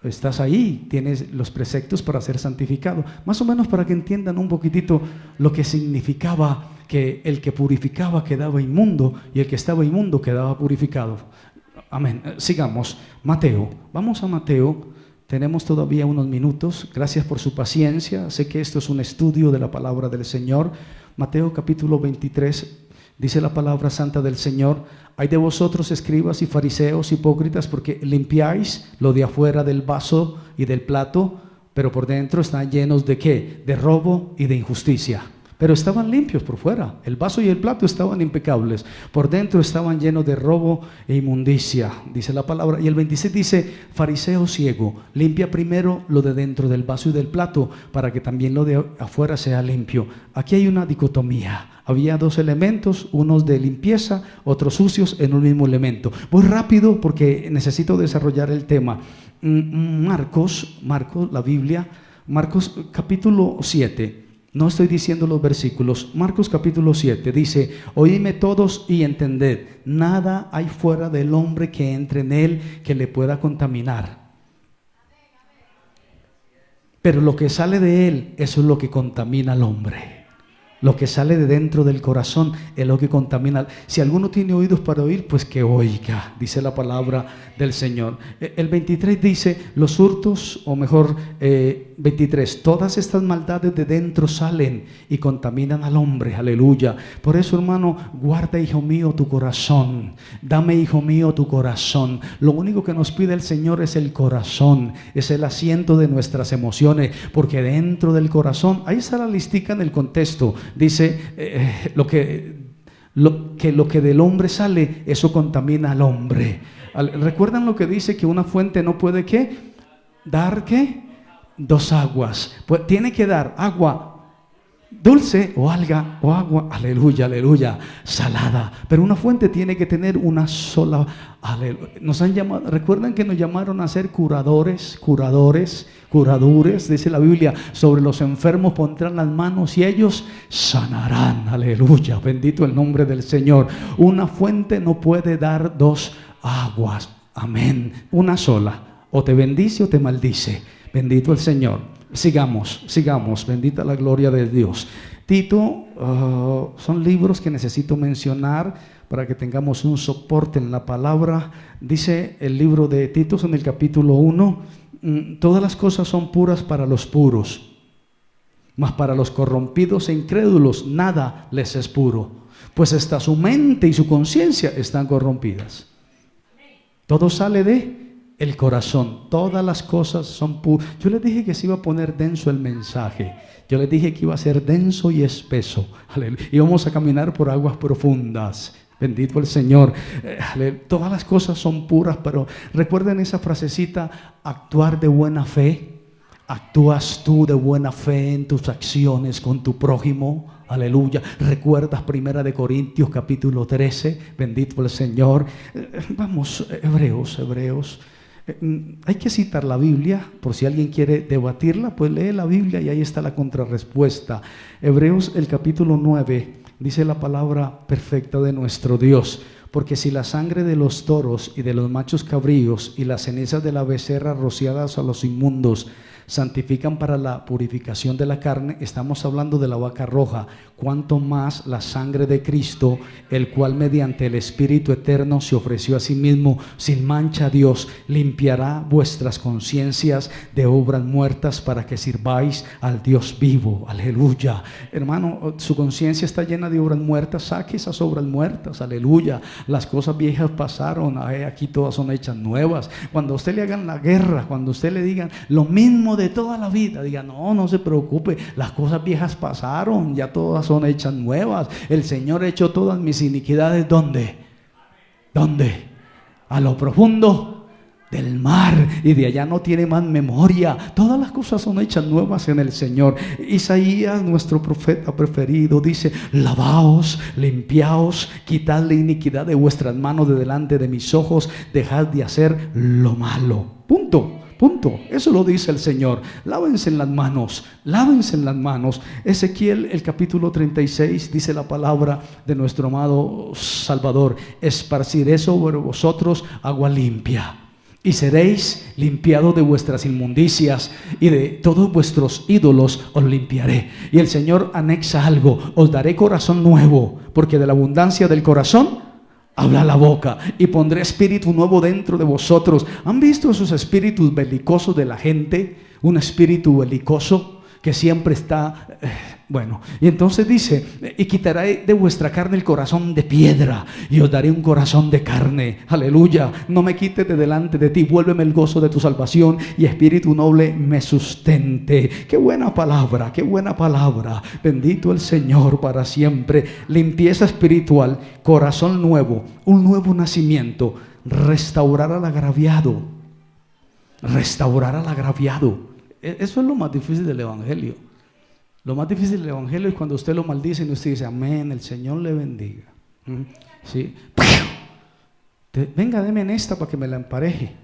Estás ahí, tienes los preceptos para ser santificado. Más o menos para que entiendan un poquitito lo que significaba que el que purificaba quedaba inmundo y el que estaba inmundo quedaba purificado. Amén. Sigamos. Mateo. Vamos a Mateo. Tenemos todavía unos minutos. Gracias por su paciencia. Sé que esto es un estudio de la palabra del Señor. Mateo capítulo 23. Dice la palabra santa del Señor: hay de vosotros, escribas y fariseos, hipócritas, porque limpiáis lo de afuera del vaso y del plato, pero por dentro están llenos ¿de qué? De robo y de injusticia. Pero estaban limpios por fuera, el vaso y el plato estaban impecables, por dentro estaban llenos de robo e inmundicia, dice la palabra. Y el 26 dice: fariseo ciego, limpia primero lo de dentro del vaso y del plato, para que también lo de afuera sea limpio. Aquí hay una dicotomía. Había dos elementos, unos de limpieza, otros sucios en un mismo elemento. Voy rápido porque necesito desarrollar el tema. Marcos, la Biblia, Marcos capítulo 7. No estoy diciendo los versículos. Marcos capítulo 7 dice: oídme todos y entended, nada hay fuera del hombre que entre en él que le pueda contaminar. Pero lo que sale de él, eso es lo que contamina al hombre. Lo que sale de dentro del corazón es lo que contamina. Si alguno tiene oídos para oír, pues que oiga, dice la palabra del Señor. El 23 dice: los hurtos, o mejor 23, todas estas maldades de dentro salen y contaminan al hombre. Aleluya. Por eso, hermano, guarda, hijo mío, tu corazón. Dame, hijo mío, tu corazón. Lo único que nos pide el Señor es el corazón, es el asiento de nuestras emociones, porque dentro del corazón, ahí está la listica en el contexto. Dice lo que del hombre sale, eso contamina al hombre. ¿Recuerdan lo que dice? Que una fuente no puede ¿qué? Dar ¿qué? Dos aguas. Pues tiene que dar agua dulce o agua, aleluya, aleluya, salada. Pero una fuente tiene que tener una sola. Aleluya. Nos han llamado, recuerdan que nos llamaron a ser curadores, dice la Biblia, sobre los enfermos pondrán las manos y ellos sanarán. Aleluya, bendito el nombre del Señor. Una fuente no puede dar dos aguas, amén, una sola, o te bendice o te maldice. Bendito el Señor. Sigamos, bendita la gloria de Dios. Tito, son libros que necesito mencionar para que tengamos un soporte en la palabra. Dice el libro de Tito en el capítulo 1: todas las cosas son puras para los puros, mas para los corrompidos e incrédulos nada les es puro, pues hasta su mente y su conciencia están corrompidas. Todo sale de el corazón, todas las cosas son puras. Yo les dije que se iba a poner denso el mensaje. Yo les dije que iba a ser denso y espeso. Aleluya. Y vamos a caminar por aguas profundas. Bendito el Señor. Todas las cosas son puras, pero recuerden esa frasecita: actuar de buena fe. ¿Actúas tú de buena fe en tus acciones con tu prójimo? Aleluya. ¿Recuerdas 1 Corintios capítulo 13? Bendito el Señor. Vamos, Hebreos. Hay que citar la Biblia, por si alguien quiere debatirla, pues lee la Biblia y ahí está la contrarrespuesta. Hebreos el capítulo 9, dice la palabra perfecta de nuestro Dios: porque si la sangre de los toros y de los machos cabríos y las cenizas de la becerra rociadas a los inmundos santifican para la purificación de la carne, estamos hablando de la vaca roja, cuanto más la sangre de Cristo, el cual mediante el Espíritu eterno se ofreció a sí mismo sin mancha a Dios, limpiará vuestras conciencias de obras muertas para que sirváis al Dios vivo. Aleluya. Hermano, su conciencia está llena de obras muertas, saque esas obras muertas. Aleluya. Las cosas viejas pasaron, aquí todas son hechas nuevas. Cuando a usted le hagan la guerra, cuando a usted le digan lo mismo de toda la vida, diga: no se preocupe, las cosas viejas pasaron, ya todas son hechas nuevas. El Señor echó todas mis iniquidades ¿dónde? A lo profundo del mar, y de allá no tiene más memoria. Todas las cosas son hechas nuevas en el Señor. Isaías, nuestro profeta preferido, dice: lavaos, limpiaos, quitad la iniquidad de vuestras manos de delante de mis ojos, dejad de hacer lo malo. Punto. Punto. Eso lo dice el Señor. Lávense en las manos, lávense en las manos. Ezequiel, el capítulo 36, dice la palabra de nuestro amado Salvador: esparciré sobre vosotros agua limpia, y seréis limpiados de vuestras inmundicias, y de todos vuestros ídolos os limpiaré. Y el Señor anexa algo: os daré corazón nuevo, porque de la abundancia del corazón habla la boca, y pondré espíritu nuevo dentro de vosotros. ¿Han visto esos espíritus belicosos de la gente? Un espíritu belicoso que siempre está... Bueno, y entonces dice: y quitaré de vuestra carne el corazón de piedra, y os daré un corazón de carne. Aleluya. No me quites de delante de ti, vuélveme el gozo de tu salvación, y espíritu noble me sustente. Qué buena palabra, qué buena palabra. Bendito el Señor para siempre. Limpieza espiritual, corazón nuevo, un nuevo nacimiento, restaurar al agraviado. Restaurar al agraviado. Eso es lo más difícil del evangelio. Lo más difícil del evangelio es cuando usted lo maldice y usted dice: amén, el Señor le bendiga. ¿Sí? Venga, deme en esta para que me la empareje.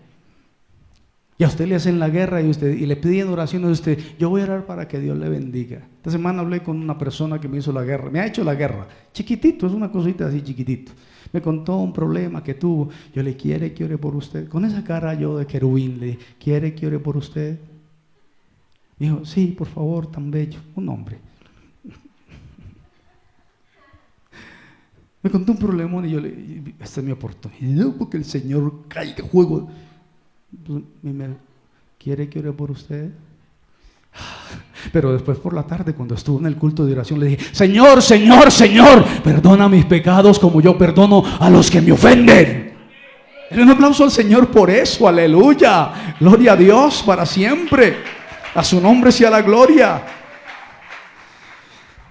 Y a usted le hacen la guerra y le piden oración a usted: yo voy a orar para que Dios le bendiga. Esta semana hablé con una persona que me hizo la guerra, me ha hecho la guerra, chiquitito, es una cosita así chiquitito. Me contó un problema que tuvo. Yo le: ¿quiere que ore por usted? Con esa cara yo de querubín le dije: ¿quiere que ore por usted? Dijo: sí, por favor, tan bello, un hombre. Me contó un problemón y yo le: esta es mi oportunidad, porque el Señor cae de juego. ¿Quiere que ore por usted? Pero después por la tarde, cuando estuvo en el culto de oración, le dije: Señor, Señor, Señor, perdona mis pecados como yo perdono a los que me ofenden. Un aplauso al Señor por eso, aleluya. Gloria a Dios para siempre. A su nombre sea la gloria.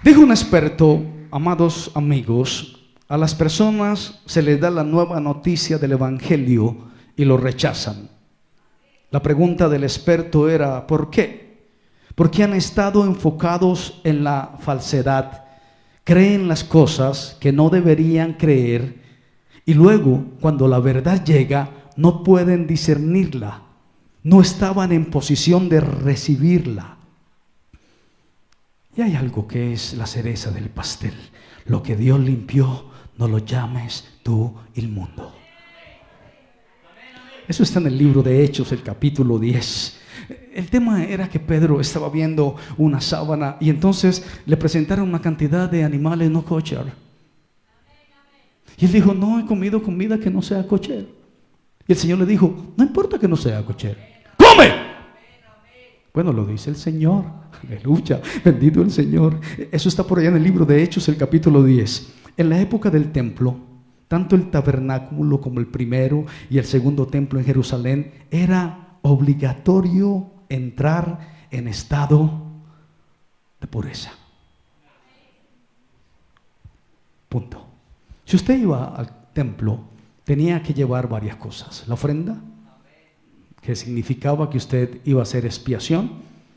Dijo un experto: amados amigos, a las personas se les da la nueva noticia del evangelio y lo rechazan. La pregunta del experto era: ¿por qué? Porque han estado enfocados en la falsedad, creen las cosas que no deberían creer, y luego, cuando la verdad llega, no pueden discernirla. No estaban en posición de recibirla. Y hay algo que es la cereza del pastel: lo que Dios limpió, no lo llames tú inmundo. Eso está en el libro de Hechos, el capítulo 10. El tema era que Pedro estaba viendo una sábana y entonces le presentaron una cantidad de animales no kosher. Y él dijo: no he comido comida que no sea kosher. Y el Señor le dijo: no importa que no sea kosher, ¡come! Bueno, lo dice el Señor. Aleluya, bendito el Señor. Eso está por allá en el libro de Hechos, el capítulo 10. En la época del templo, tanto el tabernáculo como el primero y el segundo templo en Jerusalén, era obligatorio entrar en estado de pureza. Punto. Si usted iba al templo, tenía que llevar varias cosas: la ofrenda, que significaba que usted iba a hacer expiación,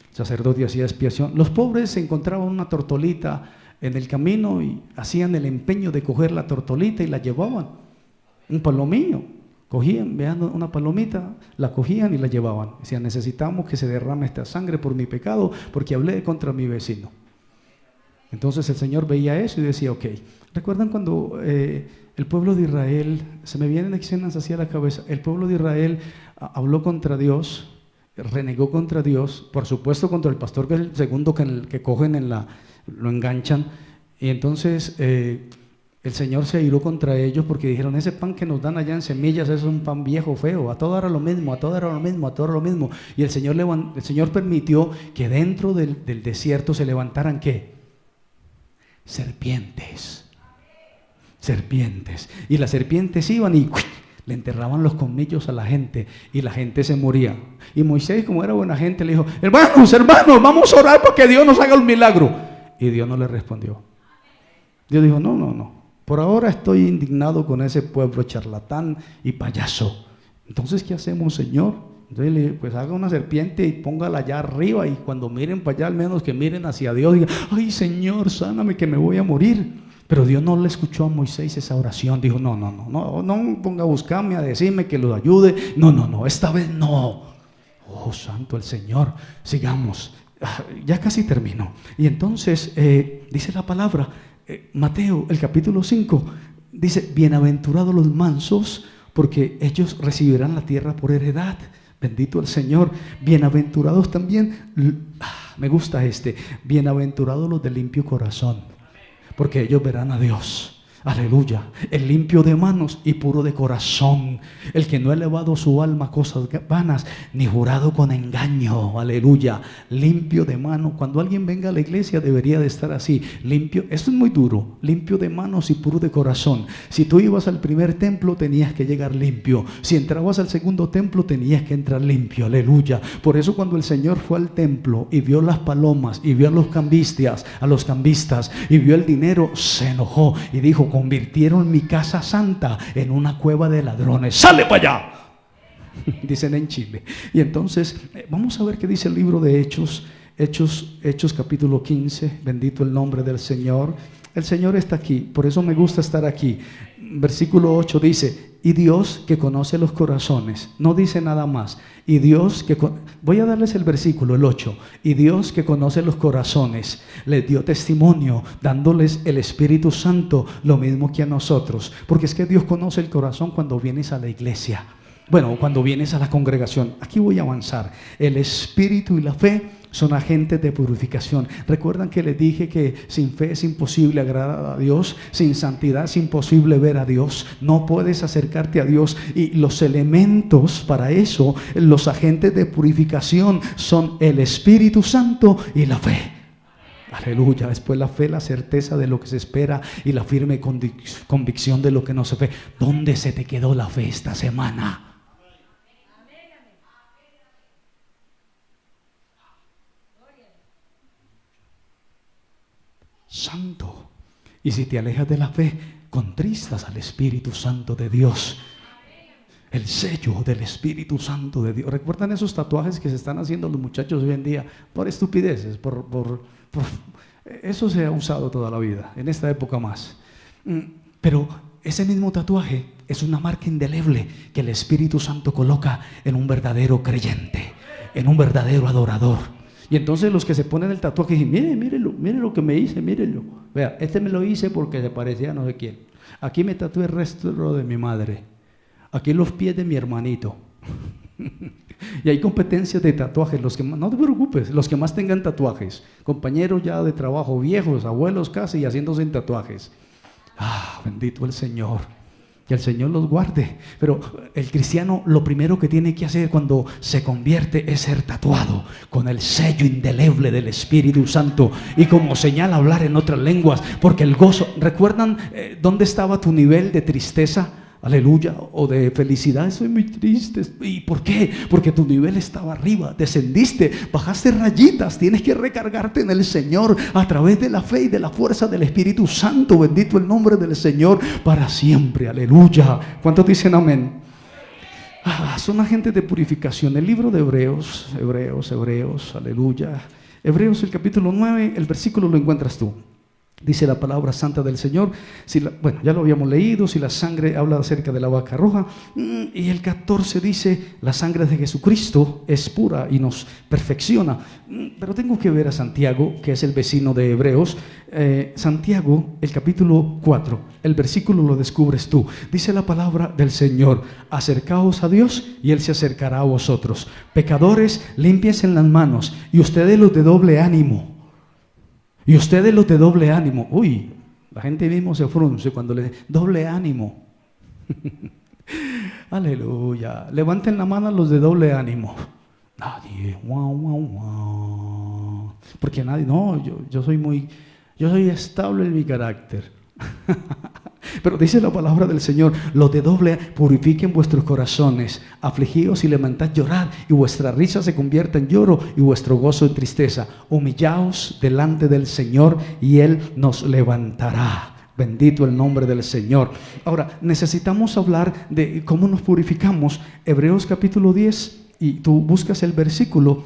el sacerdote hacía expiación. Los pobres se encontraban una tortolita en el camino y hacían el empeño de coger la tortolita y la llevaban. Un palomillo, cogían, vean una palomita, la cogían y la llevaban. Decían: necesitamos que se derrame esta sangre por mi pecado, porque hablé contra mi vecino. Entonces el Señor veía eso y decía: ok. ¿Recuerdan cuando el pueblo de Israel, se me vienen escenas hacia la cabeza, el pueblo de Israel habló contra Dios, renegó contra Dios, por supuesto contra el pastor, que es el segundo que cogen lo enganchan, y entonces el Señor se airó contra ellos porque dijeron: ese pan que nos dan allá en Semillas es un pan viejo, feo, a todo era lo mismo, a todo era lo mismo, a todo era lo mismo. Y el Señor permitió que dentro del desierto se levantaran ¿qué? Serpientes. Y las serpientes iban y le enterraban los colmillos a la gente y la gente se moría. Y Moisés, como era buena gente, le dijo: hermanos, vamos a orar para que Dios nos haga un milagro. Y Dios no le respondió. Dios dijo: no, por ahora estoy indignado con ese pueblo charlatán y payaso. Entonces, ¿qué hacemos, Señor? Entonces le dije: pues haga una serpiente y póngala allá arriba, y cuando miren para allá, al menos que miren hacia Dios y digan: ay, Señor, sáname que me voy a morir. Pero Dios no le escuchó a Moisés esa oración. Dijo: no ponga a buscarme, a decirme que lo ayude. No, esta vez no. Oh, santo el Señor. Sigamos. Ya casi termino. Y entonces dice la palabra, Mateo, el capítulo 5, dice, bienaventurados los mansos, porque ellos recibirán la tierra por heredad. Bendito el Señor. Bienaventurados también, me gusta bienaventurados los de limpio corazón, porque ellos verán a Dios. Aleluya. El limpio de manos y puro de corazón, el que no ha elevado su alma a cosas vanas, ni jurado con engaño. Aleluya. Limpio de manos. Cuando alguien venga a la iglesia debería de estar así, limpio. Esto es muy duro. Limpio de manos y puro de corazón. Si tú ibas al primer templo tenías que llegar limpio. Si entrabas al segundo templo tenías que entrar limpio. Aleluya. Por eso cuando el Señor fue al templo y vio las palomas y vio a los cambistas y vio el dinero, se enojó y dijo: convirtieron mi casa santa en una cueva de ladrones. ¡Sale para allá! Dicen en Chile. Y entonces vamos a ver qué dice el libro de Hechos capítulo 15. Bendito el nombre del Señor. El Señor está aquí, por eso me gusta estar aquí. Versículo 8 dice: y Dios que conoce los corazones. No dice nada más. Y Dios que voy a darles el versículo, el 8. Y Dios que conoce los corazones les dio testimonio, dándoles el Espíritu Santo, lo mismo que a nosotros. Porque es que Dios conoce el corazón cuando vienes a la iglesia. Bueno, cuando vienes a la congregación. Aquí voy a avanzar. El Espíritu y la fe son agentes de purificación. Recuerdan que les dije que sin fe es imposible agradar a Dios, sin santidad es imposible ver a Dios, no puedes acercarte a Dios. Y los elementos para eso, los agentes de purificación, son el Espíritu Santo y la fe. Aleluya. Después la fe, la certeza de lo que se espera, y la firme convicción de lo que no se ve. ¿Dónde se te quedó la fe esta semana? Santo. Y si te alejas de la fe, contristas al Espíritu Santo de Dios. El sello del Espíritu Santo de Dios. ¿Recuerdan esos tatuajes que se están haciendo los muchachos hoy en día? Por estupideces, eso se ha usado toda la vida, en esta época más. Pero ese mismo tatuaje es una marca indeleble que el Espíritu Santo coloca en un verdadero creyente, en un verdadero adorador. Y entonces los que se ponen el tatuaje dicen: mire lo que me hice, mírenlo. Vea, me lo hice porque se parecía a no sé quién. Aquí me tatué el resto de mi madre. Aquí los pies de mi hermanito. Y hay competencias de tatuajes. No te preocupes, los que más tengan tatuajes, compañeros ya de trabajo, viejos, abuelos casi, haciéndose en tatuajes. Bendito el Señor. Que el Señor los guarde. Pero el cristiano lo primero que tiene que hacer cuando se convierte es ser tatuado con el sello indeleble del Espíritu Santo, y como señal hablar en otras lenguas, porque el gozo. ¿Recuerdan dónde estaba tu nivel de tristeza? Aleluya. O de felicidad. Estoy muy triste. ¿Y por qué? Porque tu nivel estaba arriba. Descendiste, bajaste rayitas. Tienes que recargarte en el Señor a través de la fe y de la fuerza del Espíritu Santo. Bendito el nombre del Señor para siempre. Aleluya. ¿Cuántos dicen amén? Son agentes de purificación. El libro de Hebreos. Aleluya. Hebreos, el capítulo 9, el versículo lo encuentras tú. Dice la palabra santa del Señor. Ya lo habíamos leído. Si la sangre, habla acerca de la vaca roja. Y el 14 dice: la sangre de Jesucristo es pura y nos perfecciona. Pero tengo que ver a Santiago, que es el vecino de Hebreos. Santiago, el capítulo 4, el versículo lo descubres tú. Dice la palabra del Señor: acercaos a Dios y Él se acercará a vosotros. Pecadores, límpiense en las manos, y ustedes los de doble ánimo. Uy, la gente mismo se frunce cuando le dice doble ánimo. Aleluya. Levanten la mano a los de doble ánimo. Nadie. Porque nadie. No, yo soy estable en mi carácter. Pero dice la palabra del Señor: los de doble, purifiquen vuestros corazones, afligíos y levantad llorar, y vuestra risa se convierta en lloro y vuestro gozo en tristeza. Humillaos delante del Señor y Él nos levantará. Bendito el nombre del Señor. Ahora, necesitamos hablar de cómo nos purificamos. Hebreos capítulo 10, y tú buscas el versículo.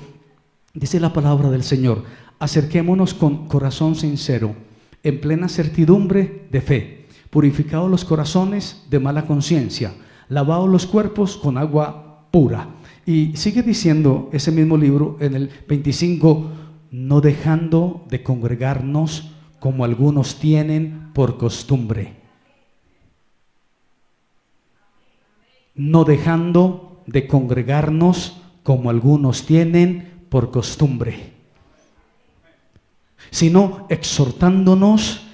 Dice la palabra del Señor: acerquémonos con corazón sincero, en plena certidumbre de fe, purificados los corazones de mala conciencia, lavados los cuerpos con agua pura. Y sigue diciendo ese mismo libro en el 25, no dejando de congregarnos como algunos tienen por costumbre. No dejando de congregarnos como algunos tienen por costumbre, sino exhortándonos,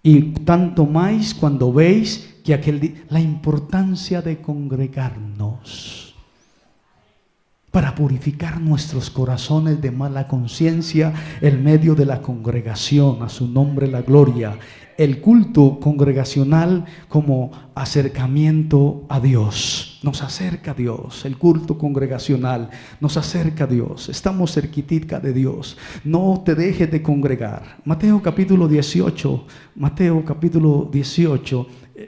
y tanto más cuando veis que la importancia de congregarnos para purificar nuestros corazones de mala conciencia en medio de la congregación. A su nombre la gloria. El culto congregacional como acercamiento a Dios, nos acerca a Dios. El culto congregacional nos acerca a Dios. Estamos cerquitica de Dios. No te dejes de congregar. Mateo capítulo 18,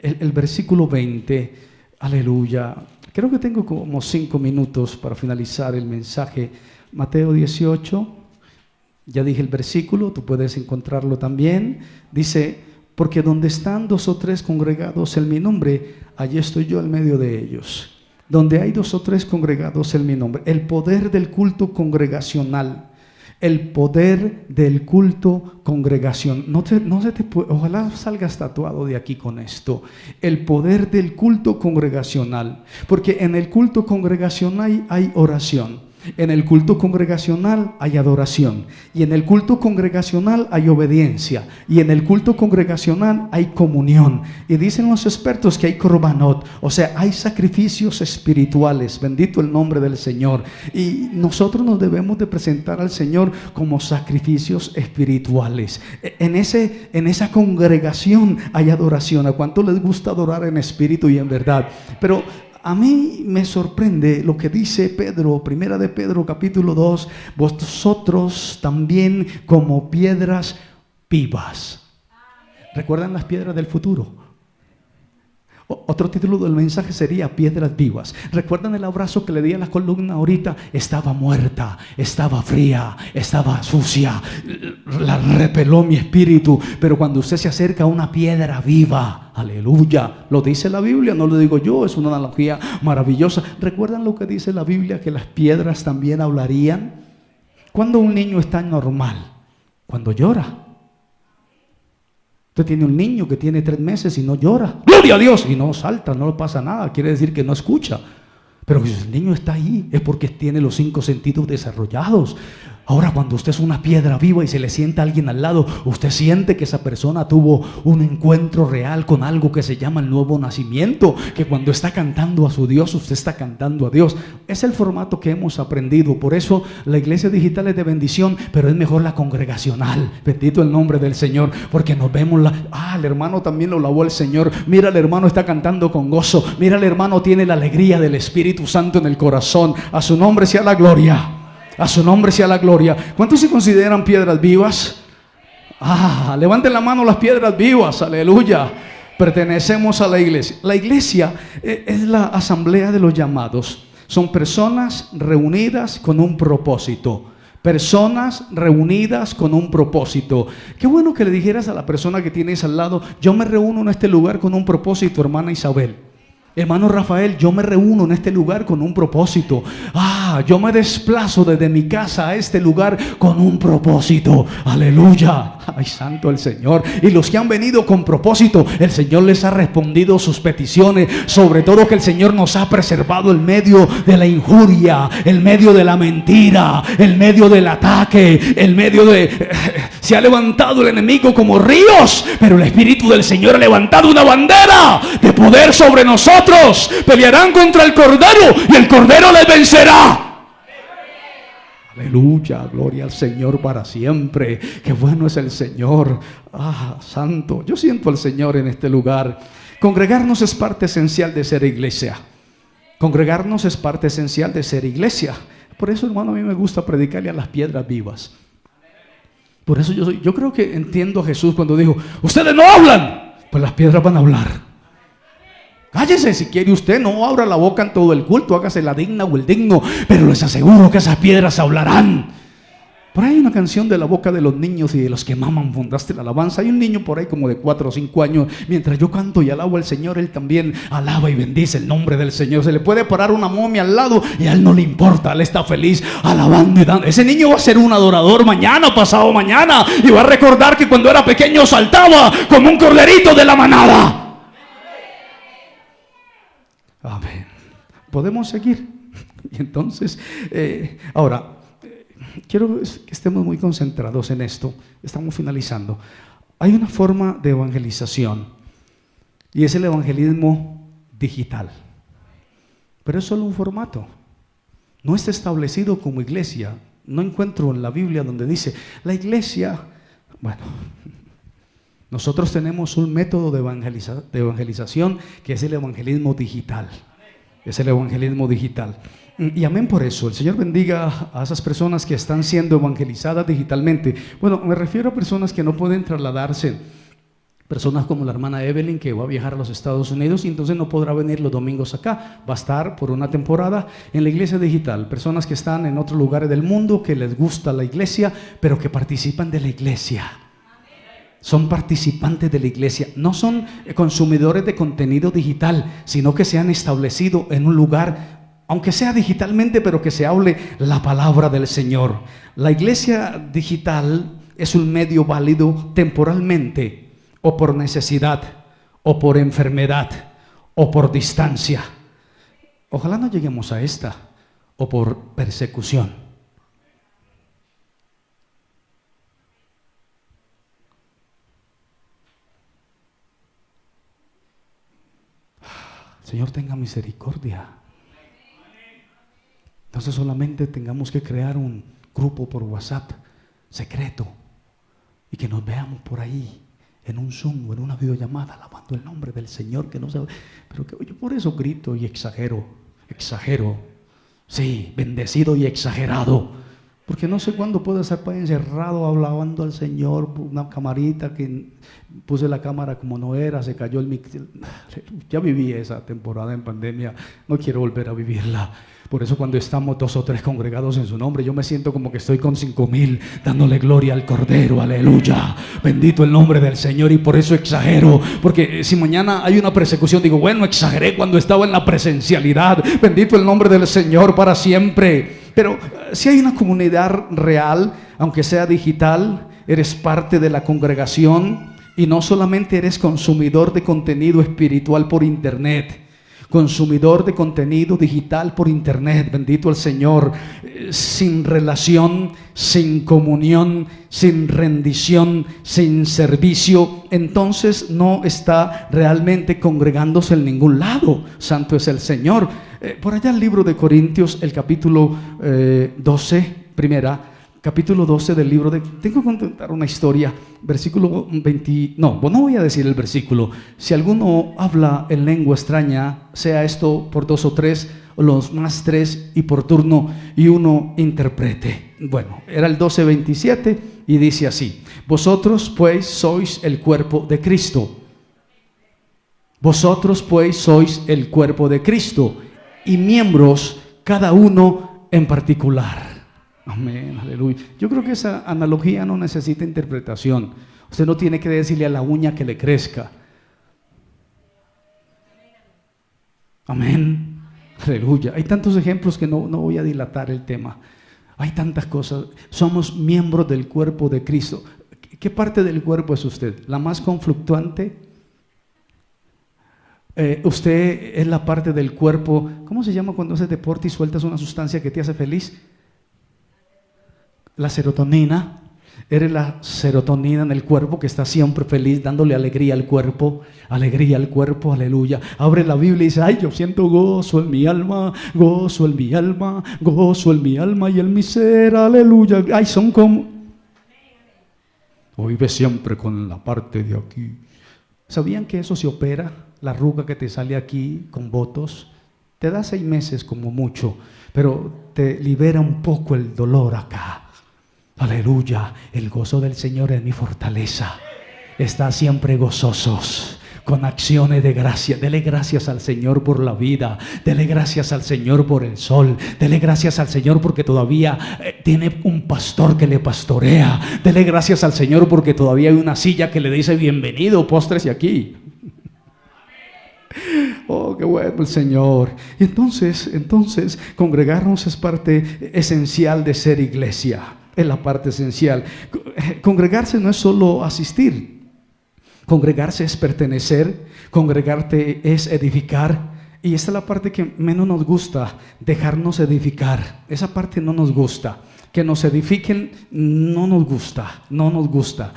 el versículo 20. Aleluya. Creo que tengo como 5 minutos para finalizar el mensaje. Mateo 18, ya dije el versículo, tú puedes encontrarlo también. Dice: porque donde están 2 o 3 congregados en mi nombre, allí estoy yo en medio de ellos. Donde hay 2 o 3 congregados en mi nombre. El poder del culto congregacional. El poder del culto congregación. Ojalá salgas tatuado de aquí con esto. El poder del culto congregacional. Porque en el culto congregacional hay oración. En el culto congregacional hay adoración, y en el culto congregacional hay obediencia, y en el culto congregacional hay comunión, y dicen los expertos que hay korbanot, o sea, hay sacrificios espirituales. Bendito el nombre del Señor. Y nosotros nos debemos de presentar al Señor como sacrificios espirituales. En esa congregación hay adoración. ¿A cuánto les gusta adorar en espíritu y en verdad? Pero a mí me sorprende lo que dice Pedro, primera de Pedro capítulo 2, vosotros también como piedras vivas. ¿Recuerdan las piedras del futuro? Otro título del mensaje sería piedras vivas. ¿Recuerdan el abrazo que le di a la columna ahorita? Estaba muerta, estaba fría, estaba sucia, la repeló mi espíritu. Pero cuando usted se acerca a una piedra viva, aleluya, lo dice la Biblia, no lo digo yo, es una analogía maravillosa. ¿Recuerdan lo que dice la Biblia? Que las piedras también hablarían. Cuando un niño está normal, cuando llora. Usted tiene un niño que tiene 3 meses y no llora, ¡gloria a Dios!, y no salta, no le pasa nada, quiere decir que no escucha. Pero si el niño está ahí es porque tiene los 5 sentidos desarrollados. Ahora, cuando usted es una piedra viva y se le sienta a alguien al lado, usted siente que esa persona tuvo un encuentro real con algo que se llama el nuevo nacimiento, que cuando está cantando a su Dios, usted está cantando a Dios. Es el formato que hemos aprendido. Por eso la iglesia digital es de bendición, pero es mejor la congregacional. Bendito el nombre del Señor, porque nos vemos el hermano también lo lavó el Señor. Mira, el hermano está cantando con gozo. Mira, el hermano tiene la alegría del Espíritu Santo en el corazón. A su nombre sea la gloria. A su nombre sea la gloria. ¿Cuántos se consideran piedras vivas? Levanten la mano las piedras vivas. Aleluya. Pertenecemos a la iglesia. La iglesia es la asamblea de los llamados. Son personas reunidas con un propósito. Personas reunidas con un propósito. Qué bueno que le dijeras a la persona que tienes al lado: yo me reúno en este lugar con un propósito, hermana Isabel. Hermano Rafael, yo me reúno en este lugar con un propósito. Yo me desplazo desde mi casa a este lugar con un propósito. Aleluya. Ay, santo el Señor. Y los que han venido con propósito, el Señor les ha respondido sus peticiones. Sobre todo que el Señor nos ha preservado en medio de la injuria, en medio de la mentira, en medio del ataque, en medio de... Se ha levantado el enemigo como ríos, pero el Espíritu del Señor ha levantado una bandera de poder sobre nosotros. Pelearán contra el Cordero y el Cordero les vencerá. Aleluya, gloria al Señor para siempre. Qué bueno es el Señor. Santo. Yo siento al Señor en este lugar. Congregarnos es parte esencial de ser iglesia. Congregarnos es parte esencial de ser iglesia. Por eso, hermano, a mí me gusta predicarle a las piedras vivas. Por eso yo creo que entiendo a Jesús cuando dijo: ustedes no hablan, pues las piedras van a hablar. Cállese si quiere usted, no abra la boca en todo el culto, hágase la digna o el digno, pero les aseguro que esas piedras hablarán. Por ahí hay una canción de La boca de los niños y de los que maman fundaste la alabanza. Hay un niño por ahí como de 4 o 5 años. Mientras yo canto y alabo al Señor, él también alaba y bendice el nombre del Señor. Se le puede parar una momia al lado y a él no le importa. Él está feliz alabando y dando. Ese niño va a ser un adorador mañana, pasado mañana, y va a recordar que cuando era pequeño saltaba como un corderito de la manada. Amén. ¿Podemos seguir? Y entonces, ahora, quiero que estemos muy concentrados en esto. Estamos finalizando. Hay una forma de evangelización y es el evangelismo digital. Pero es solo un formato. No está establecido como iglesia. No encuentro en la Biblia donde dice, la iglesia, bueno, nosotros tenemos un método de evangelización que es el evangelismo digital. Es el evangelismo digital. Y amén por eso. El Señor bendiga a esas personas que están siendo evangelizadas digitalmente. Bueno, me refiero a personas que no pueden trasladarse. Personas como la hermana Evelyn, que va a viajar a los Estados Unidos y entonces no podrá venir los domingos acá. Va a estar por una temporada en la iglesia digital. Personas que están en otros lugares del mundo, que les gusta la iglesia, pero que participan de la iglesia. Son participantes de la iglesia, no son consumidores de contenido digital, sino que se han establecido en un lugar, aunque sea digitalmente, pero que se hable la palabra del Señor. La iglesia digital es un medio válido temporalmente, o por necesidad, o por enfermedad, o por distancia. Ojalá no lleguemos a esta, o por persecución. Señor, tenga misericordia. Entonces solamente tengamos que crear un grupo por WhatsApp secreto y que nos veamos por ahí en un Zoom o en una videollamada alabando el nombre del Señor, que no sabe, pero que yo por eso grito y exagero, sí, bendecido y exagerado, porque no sé cuándo puedo estar encerrado alabando al Señor, una camarita que puse la cámara como no era, se cayó el micro. Ya viví esa temporada en pandemia, no quiero volver a vivirla. Por eso cuando estamos 2 o 3 congregados en su nombre, yo me siento como que estoy con 5,000 dándole gloria al Cordero, aleluya, bendito el nombre del Señor. Y por eso exagero, porque si mañana hay una persecución, digo, bueno, exageré cuando estaba en la presencialidad, bendito el nombre del Señor para siempre. Pero si hay una comunidad real, aunque sea digital, eres parte de la congregación y no solamente eres consumidor de contenido espiritual por internet, consumidor de contenido digital por internet, bendito el Señor, sin relación, sin comunión, sin rendición, sin servicio, entonces no está realmente congregándose en ningún lado. Santo es el Señor. Por allá el libro de Corintios, el capítulo 12, capítulo 12 del libro de... Tengo que contar una historia, versículo 20... No voy a decir el versículo. Si alguno habla en lengua extraña, sea esto por 2 o 3, o los más 3, y por turno, y uno interprete. Bueno, era el 12:27 y dice así: vosotros pues sois el cuerpo de Cristo. Vosotros pues sois el cuerpo de Cristo, y miembros cada uno en particular. Amén, aleluya. Yo creo que esa analogía no necesita interpretación. Usted no tiene que decirle a la uña que le crezca. Amén, aleluya. Hay tantos ejemplos que no voy a dilatar el tema. Hay tantas cosas. Somos miembros del cuerpo de Cristo. ¿Qué parte del cuerpo es usted? ¿La más conflictuante? Usted es la parte del cuerpo. ¿Cómo se llama cuando haces deporte y sueltas una sustancia que te hace feliz? La serotonina. Eres la serotonina en el cuerpo que está siempre feliz, dándole alegría al cuerpo, aleluya. Abre la Biblia y dice: ay, yo siento gozo en mi alma, gozo en mi alma, gozo en mi alma y en mi ser, aleluya. Ay, son como... O vive siempre con la parte de aquí. ¿Sabían que eso se opera? La arruga que te sale aquí con botox, te da 6 meses como mucho, pero te libera un poco el dolor acá. Aleluya, el gozo del Señor es mi fortaleza. Está siempre gozosos, con acciones de gracia. Dele gracias al Señor por la vida. Dele gracias al Señor por el sol. Dele gracias al Señor porque todavía tiene un pastor que le pastorea. Dele gracias al Señor porque todavía hay una silla que le dice bienvenido, póstrese aquí. Oh, qué bueno el Señor. Y entonces, congregarnos es parte esencial de ser iglesia. Es la parte esencial. Congregarse no es solo asistir. Congregarse es pertenecer. Congregarte es edificar. Y esta es la parte que menos nos gusta, dejarnos edificar. Esa parte no nos gusta. Que nos edifiquen no nos gusta.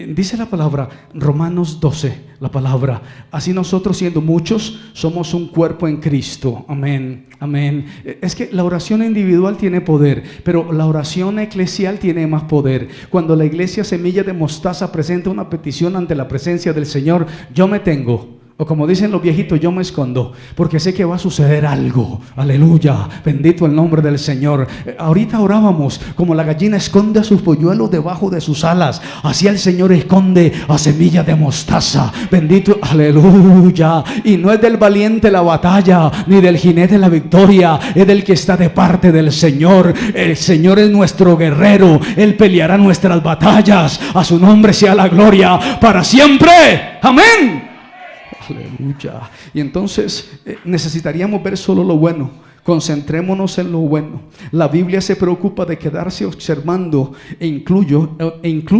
Dice la palabra, Romanos 12, la palabra, así nosotros siendo muchos, somos un cuerpo en Cristo. Amén, amén. Es que la oración individual tiene poder, pero la oración eclesial tiene más poder. Cuando la iglesia Semilla de Mostaza presenta una petición ante la presencia del Señor, yo me tengo. O como dicen los viejitos, yo me escondo, porque sé que va a suceder algo. Aleluya, bendito el nombre del Señor. Ahorita orábamos, como la gallina esconde a sus polluelos debajo de sus alas, así el Señor esconde a Semilla de Mostaza. Bendito, aleluya. Y no es del valiente la batalla, ni del jinete la victoria, es del que está de parte del Señor. El Señor es nuestro guerrero, Él peleará nuestras batallas. A su nombre sea la gloria para siempre. Amén. Aleluya. Y entonces necesitaríamos ver solo lo bueno. Concentrémonos en lo bueno. La Biblia se preocupa de quedarse observando incluyendo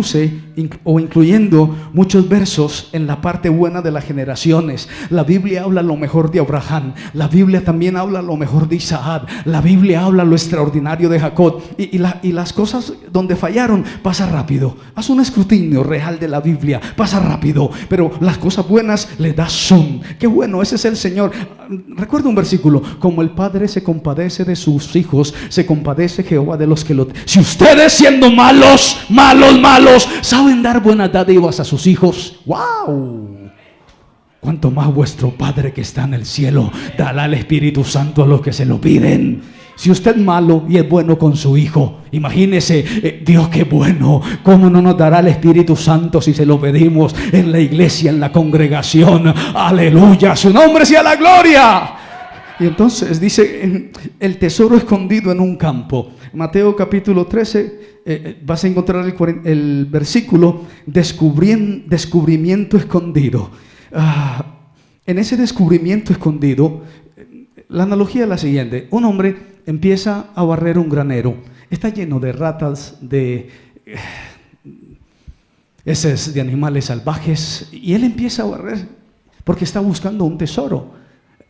muchos versos en la parte buena de las generaciones. La Biblia habla lo mejor de Abraham. La Biblia también habla lo mejor de Isaac. La Biblia habla lo extraordinario de Jacob. Y las cosas donde fallaron, pasa rápido. Haz un escrutinio real de la Biblia, pasa rápido. Pero las cosas buenas le das zoom. Qué bueno, ese es el Señor. Recuerda un versículo: como el Padre se compadece de sus hijos, se compadece Jehová de los que lo... Si ustedes siendo malos, saben dar buenas dádivas a sus hijos, ¡wow! Cuanto más vuestro Padre que está en el cielo dará el Espíritu Santo a los que se lo piden. Si usted es malo y es bueno con su hijo, imagínese, Dios qué bueno, ¿cómo no nos dará el Espíritu Santo si se lo pedimos en la iglesia, en la congregación? Aleluya, su nombre sea la gloria. Y entonces dice, el tesoro escondido en un campo. Mateo capítulo 13, vas a encontrar el versículo, descubrimiento escondido. En ese descubrimiento escondido, la analogía es la siguiente: un hombre empieza a barrer un granero, está lleno de ratas, de heces de animales salvajes, y él empieza a barrer porque está buscando un tesoro.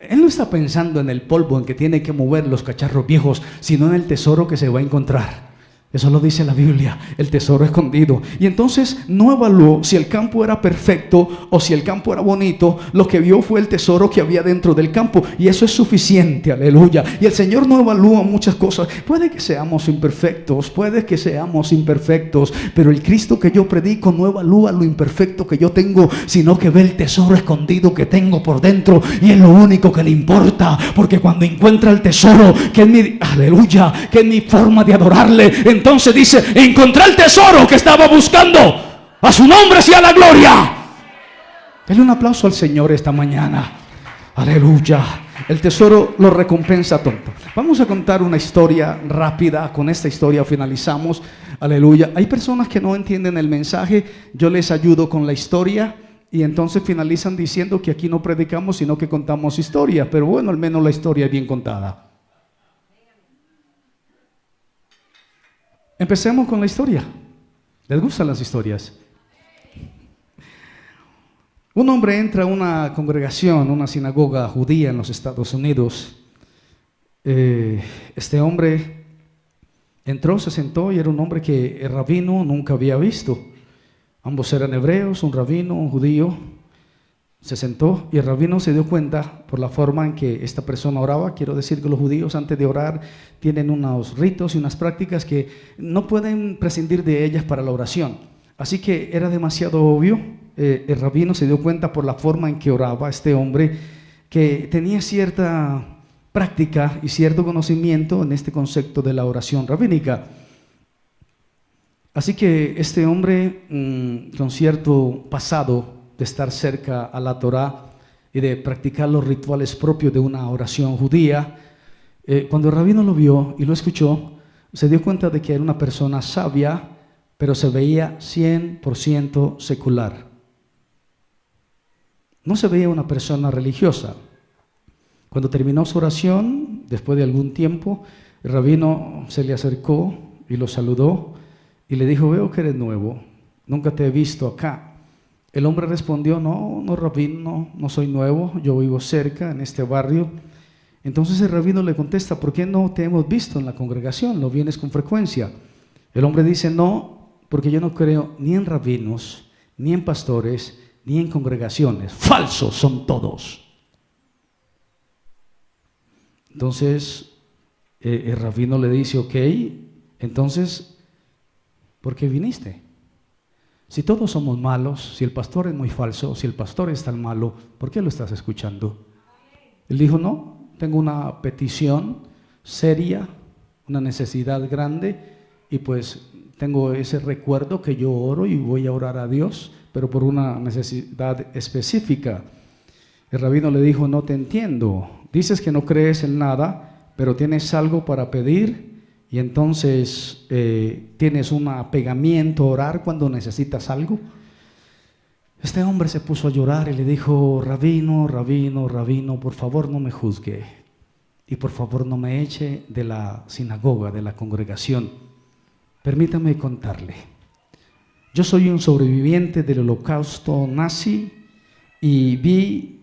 Él no está pensando en el polvo en que tiene que mover los cacharros viejos, sino en el tesoro que se va a encontrar. Eso lo dice la Biblia, el tesoro escondido. Y entonces no evaluó si el campo era perfecto o si el campo era bonito. Lo que vio fue el tesoro que había dentro del campo, y eso es suficiente, aleluya. Y el Señor no evalúa muchas cosas. Puede que seamos imperfectos, pero el Cristo que yo predico no evalúa lo imperfecto que yo tengo, sino que ve el tesoro escondido que tengo por dentro, y es lo único que le importa. Porque cuando encuentra el tesoro, que es mi, aleluya, que es mi forma de adorarle, entonces dice, encontré el tesoro que estaba buscando. A su nombre sea la gloria. Denle un aplauso al Señor esta mañana. Aleluya. El tesoro lo recompensa tonto. Vamos a contar una historia rápida. Con esta historia finalizamos. Aleluya. Hay personas que no entienden el mensaje. Yo les ayudo con la historia, y entonces finalizan diciendo que aquí no predicamos, sino que contamos historia. Pero bueno, al menos la historia es bien contada. Empecemos con la historia. ¿Les gustan las historias? Un hombre entra a una congregación, una sinagoga judía en los Estados Unidos. Este hombre entró, se sentó, y era un hombre que el rabino nunca había visto. Ambos eran hebreos, un rabino, un judío. Se sentó y el rabino se dio cuenta por la forma en que esta persona oraba. Quiero decir que los judíos, antes de orar, tienen unos ritos y unas prácticas que no pueden prescindir de ellas para la oración. Así que era demasiado obvio. El rabino se dio cuenta por la forma en que oraba este hombre, que tenía cierta práctica y cierto conocimiento en este concepto de la oración rabínica. Así que este hombre, con cierto pasado de estar cerca a la Torá y de practicar los rituales propios de una oración judía. Cuando el rabino lo vio y lo escuchó, se dio cuenta de que era una persona sabia, pero se veía 100% secular. No se veía una persona religiosa. Cuando terminó su oración, después de algún tiempo, el rabino se le acercó y lo saludó y le dijo: veo que eres nuevo, nunca te he visto acá. El hombre respondió: no, rabino, no soy nuevo, yo vivo cerca en este barrio. Entonces el rabino le contesta: ¿por qué no te hemos visto en la congregación? ¿No vienes con frecuencia? El hombre dice: no, porque yo no creo ni en rabinos, ni en pastores, ni en congregaciones. Falsos son todos. Entonces el rabino le dice: ok, entonces, ¿por qué viniste? Si todos somos malos, si el pastor es muy falso, si el pastor es tan malo, ¿por qué lo estás escuchando? Él dijo: no, tengo una petición seria, una necesidad grande, y pues tengo ese recuerdo que yo oro y voy a orar a Dios, pero por una necesidad específica. El rabino le dijo: no te entiendo, dices que no crees en nada, pero tienes algo para pedir, y entonces tienes un apegamiento a orar cuando necesitas algo. Este hombre se puso a llorar y le dijo: rabino, por favor no me juzgue, y por favor no me eche de la sinagoga, de la congregación. Permítame contarle. Yo soy un sobreviviente del holocausto nazi y vi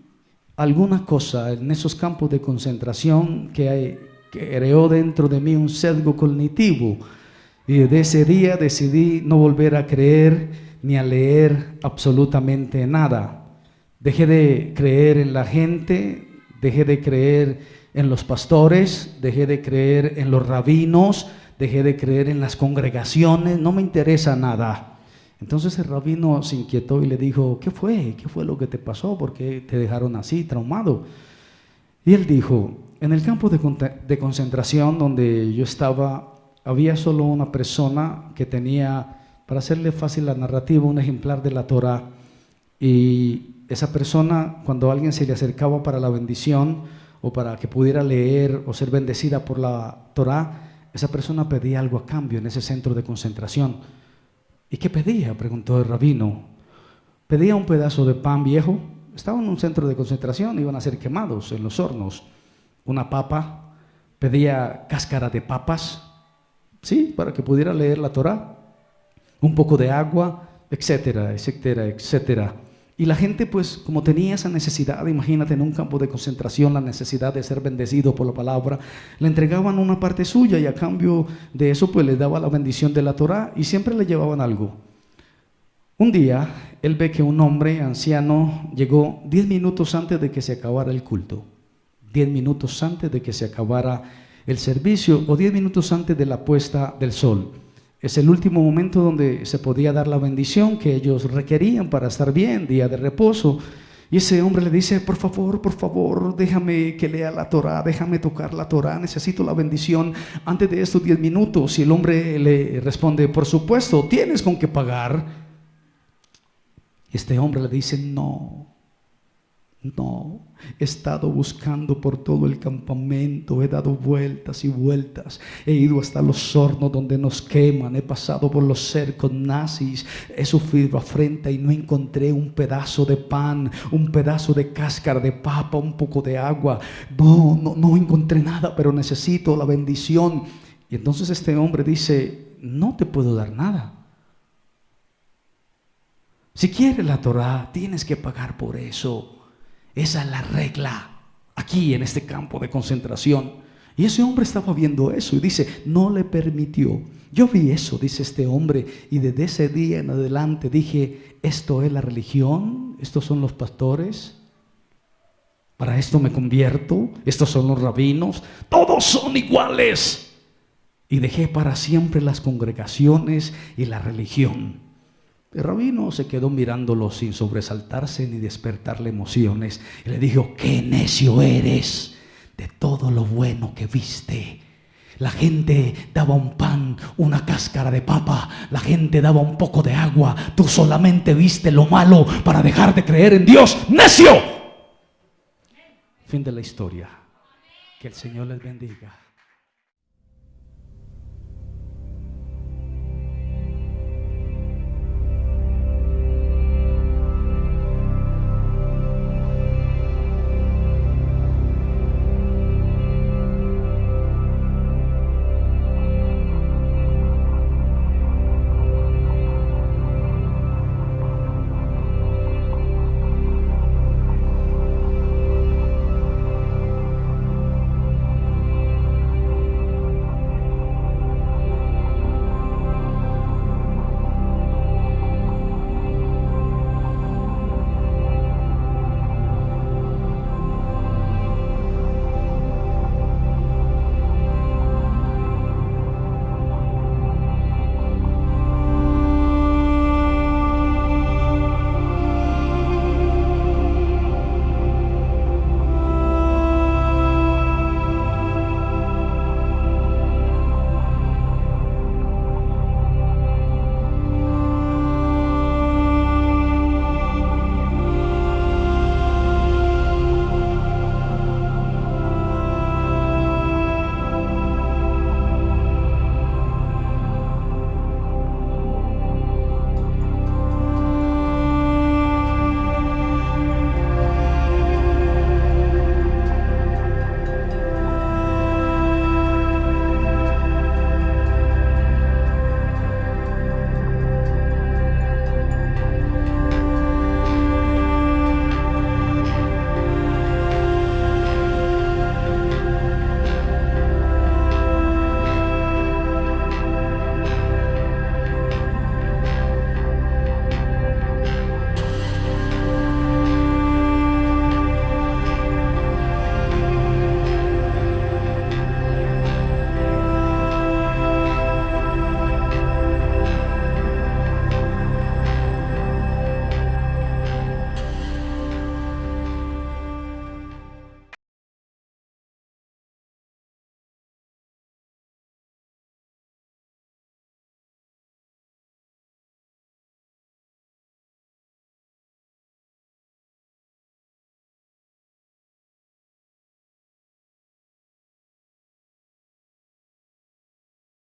alguna cosa en esos campos de concentración que creó dentro de mí un sesgo cognitivo, y desde ese día decidí no volver a creer ni a leer absolutamente nada. Dejé de creer en la gente, dejé de creer en los pastores, dejé de creer en los rabinos, dejé de creer en las congregaciones, no me interesa nada. Entonces el rabino se inquietó y le dijo: ¿qué fue? ¿Qué fue lo que te pasó? ¿Por qué te dejaron así, traumado? Y él dijo: en el campo de concentración donde yo estaba, había solo una persona que tenía, para hacerle fácil la narrativa, un ejemplar de la Torá. Y esa persona, cuando alguien se le acercaba para la bendición o para que pudiera leer o ser bendecida por la Torá, esa persona pedía algo a cambio en ese centro de concentración. ¿Y qué pedía?, preguntó el rabino. Pedía un pedazo de pan viejo. Estaba en un centro de concentración, iban a ser quemados en los hornos. Una papa, pedía cáscara de papas, sí, para que pudiera leer la Torá. Un poco de agua, etcétera, etcétera, etcétera. Y la gente, pues, como tenía esa necesidad, imagínate, en un campo de concentración, la necesidad de ser bendecido por la palabra, le entregaban una parte suya y a cambio de eso, pues, les daba la bendición de la Torá y siempre le llevaban algo. Un día, él ve que un hombre anciano llegó 10 minutos antes de que se acabara el culto, 10 minutos antes de que se acabara el servicio o 10 minutos antes de la puesta del sol. Es el último momento donde se podía dar la bendición que ellos requerían para estar bien, día de reposo. Y ese hombre le dice: por favor, déjame que lea la Torá, déjame tocar la Torá, necesito la bendición antes de estos 10 minutos. Y el hombre le responde: por supuesto, tienes con qué pagar. Y este hombre le dice: no, he estado buscando por todo el campamento, he dado vueltas y vueltas, he ido hasta los hornos donde nos queman, he pasado por los cercos nazis, he sufrido afrenta y no encontré un pedazo de pan, un pedazo de cáscara de papa, un poco de agua. No encontré nada, pero necesito la bendición. Y entonces este hombre dice: no te puedo dar nada. Si quieres la Torá, tienes que pagar por eso. Esa es la regla aquí en este campo de concentración. Y ese hombre estaba viendo eso y dice: no le permitió. Yo vi eso, dice este hombre, y desde ese día en adelante dije: esto es la religión, estos son los pastores, para esto me convierto, estos son los rabinos, todos son iguales. Y dejé para siempre las congregaciones y la religión. El rabino se quedó mirándolo sin sobresaltarse ni despertarle emociones. Y le dijo: qué necio eres, de todo lo bueno que viste, La gente daba un pan, una cáscara de papa. La gente daba un poco de agua. Tú solamente viste lo malo para dejar de creer en Dios. ¡Necio! Fin de la historia. Que el Señor les bendiga.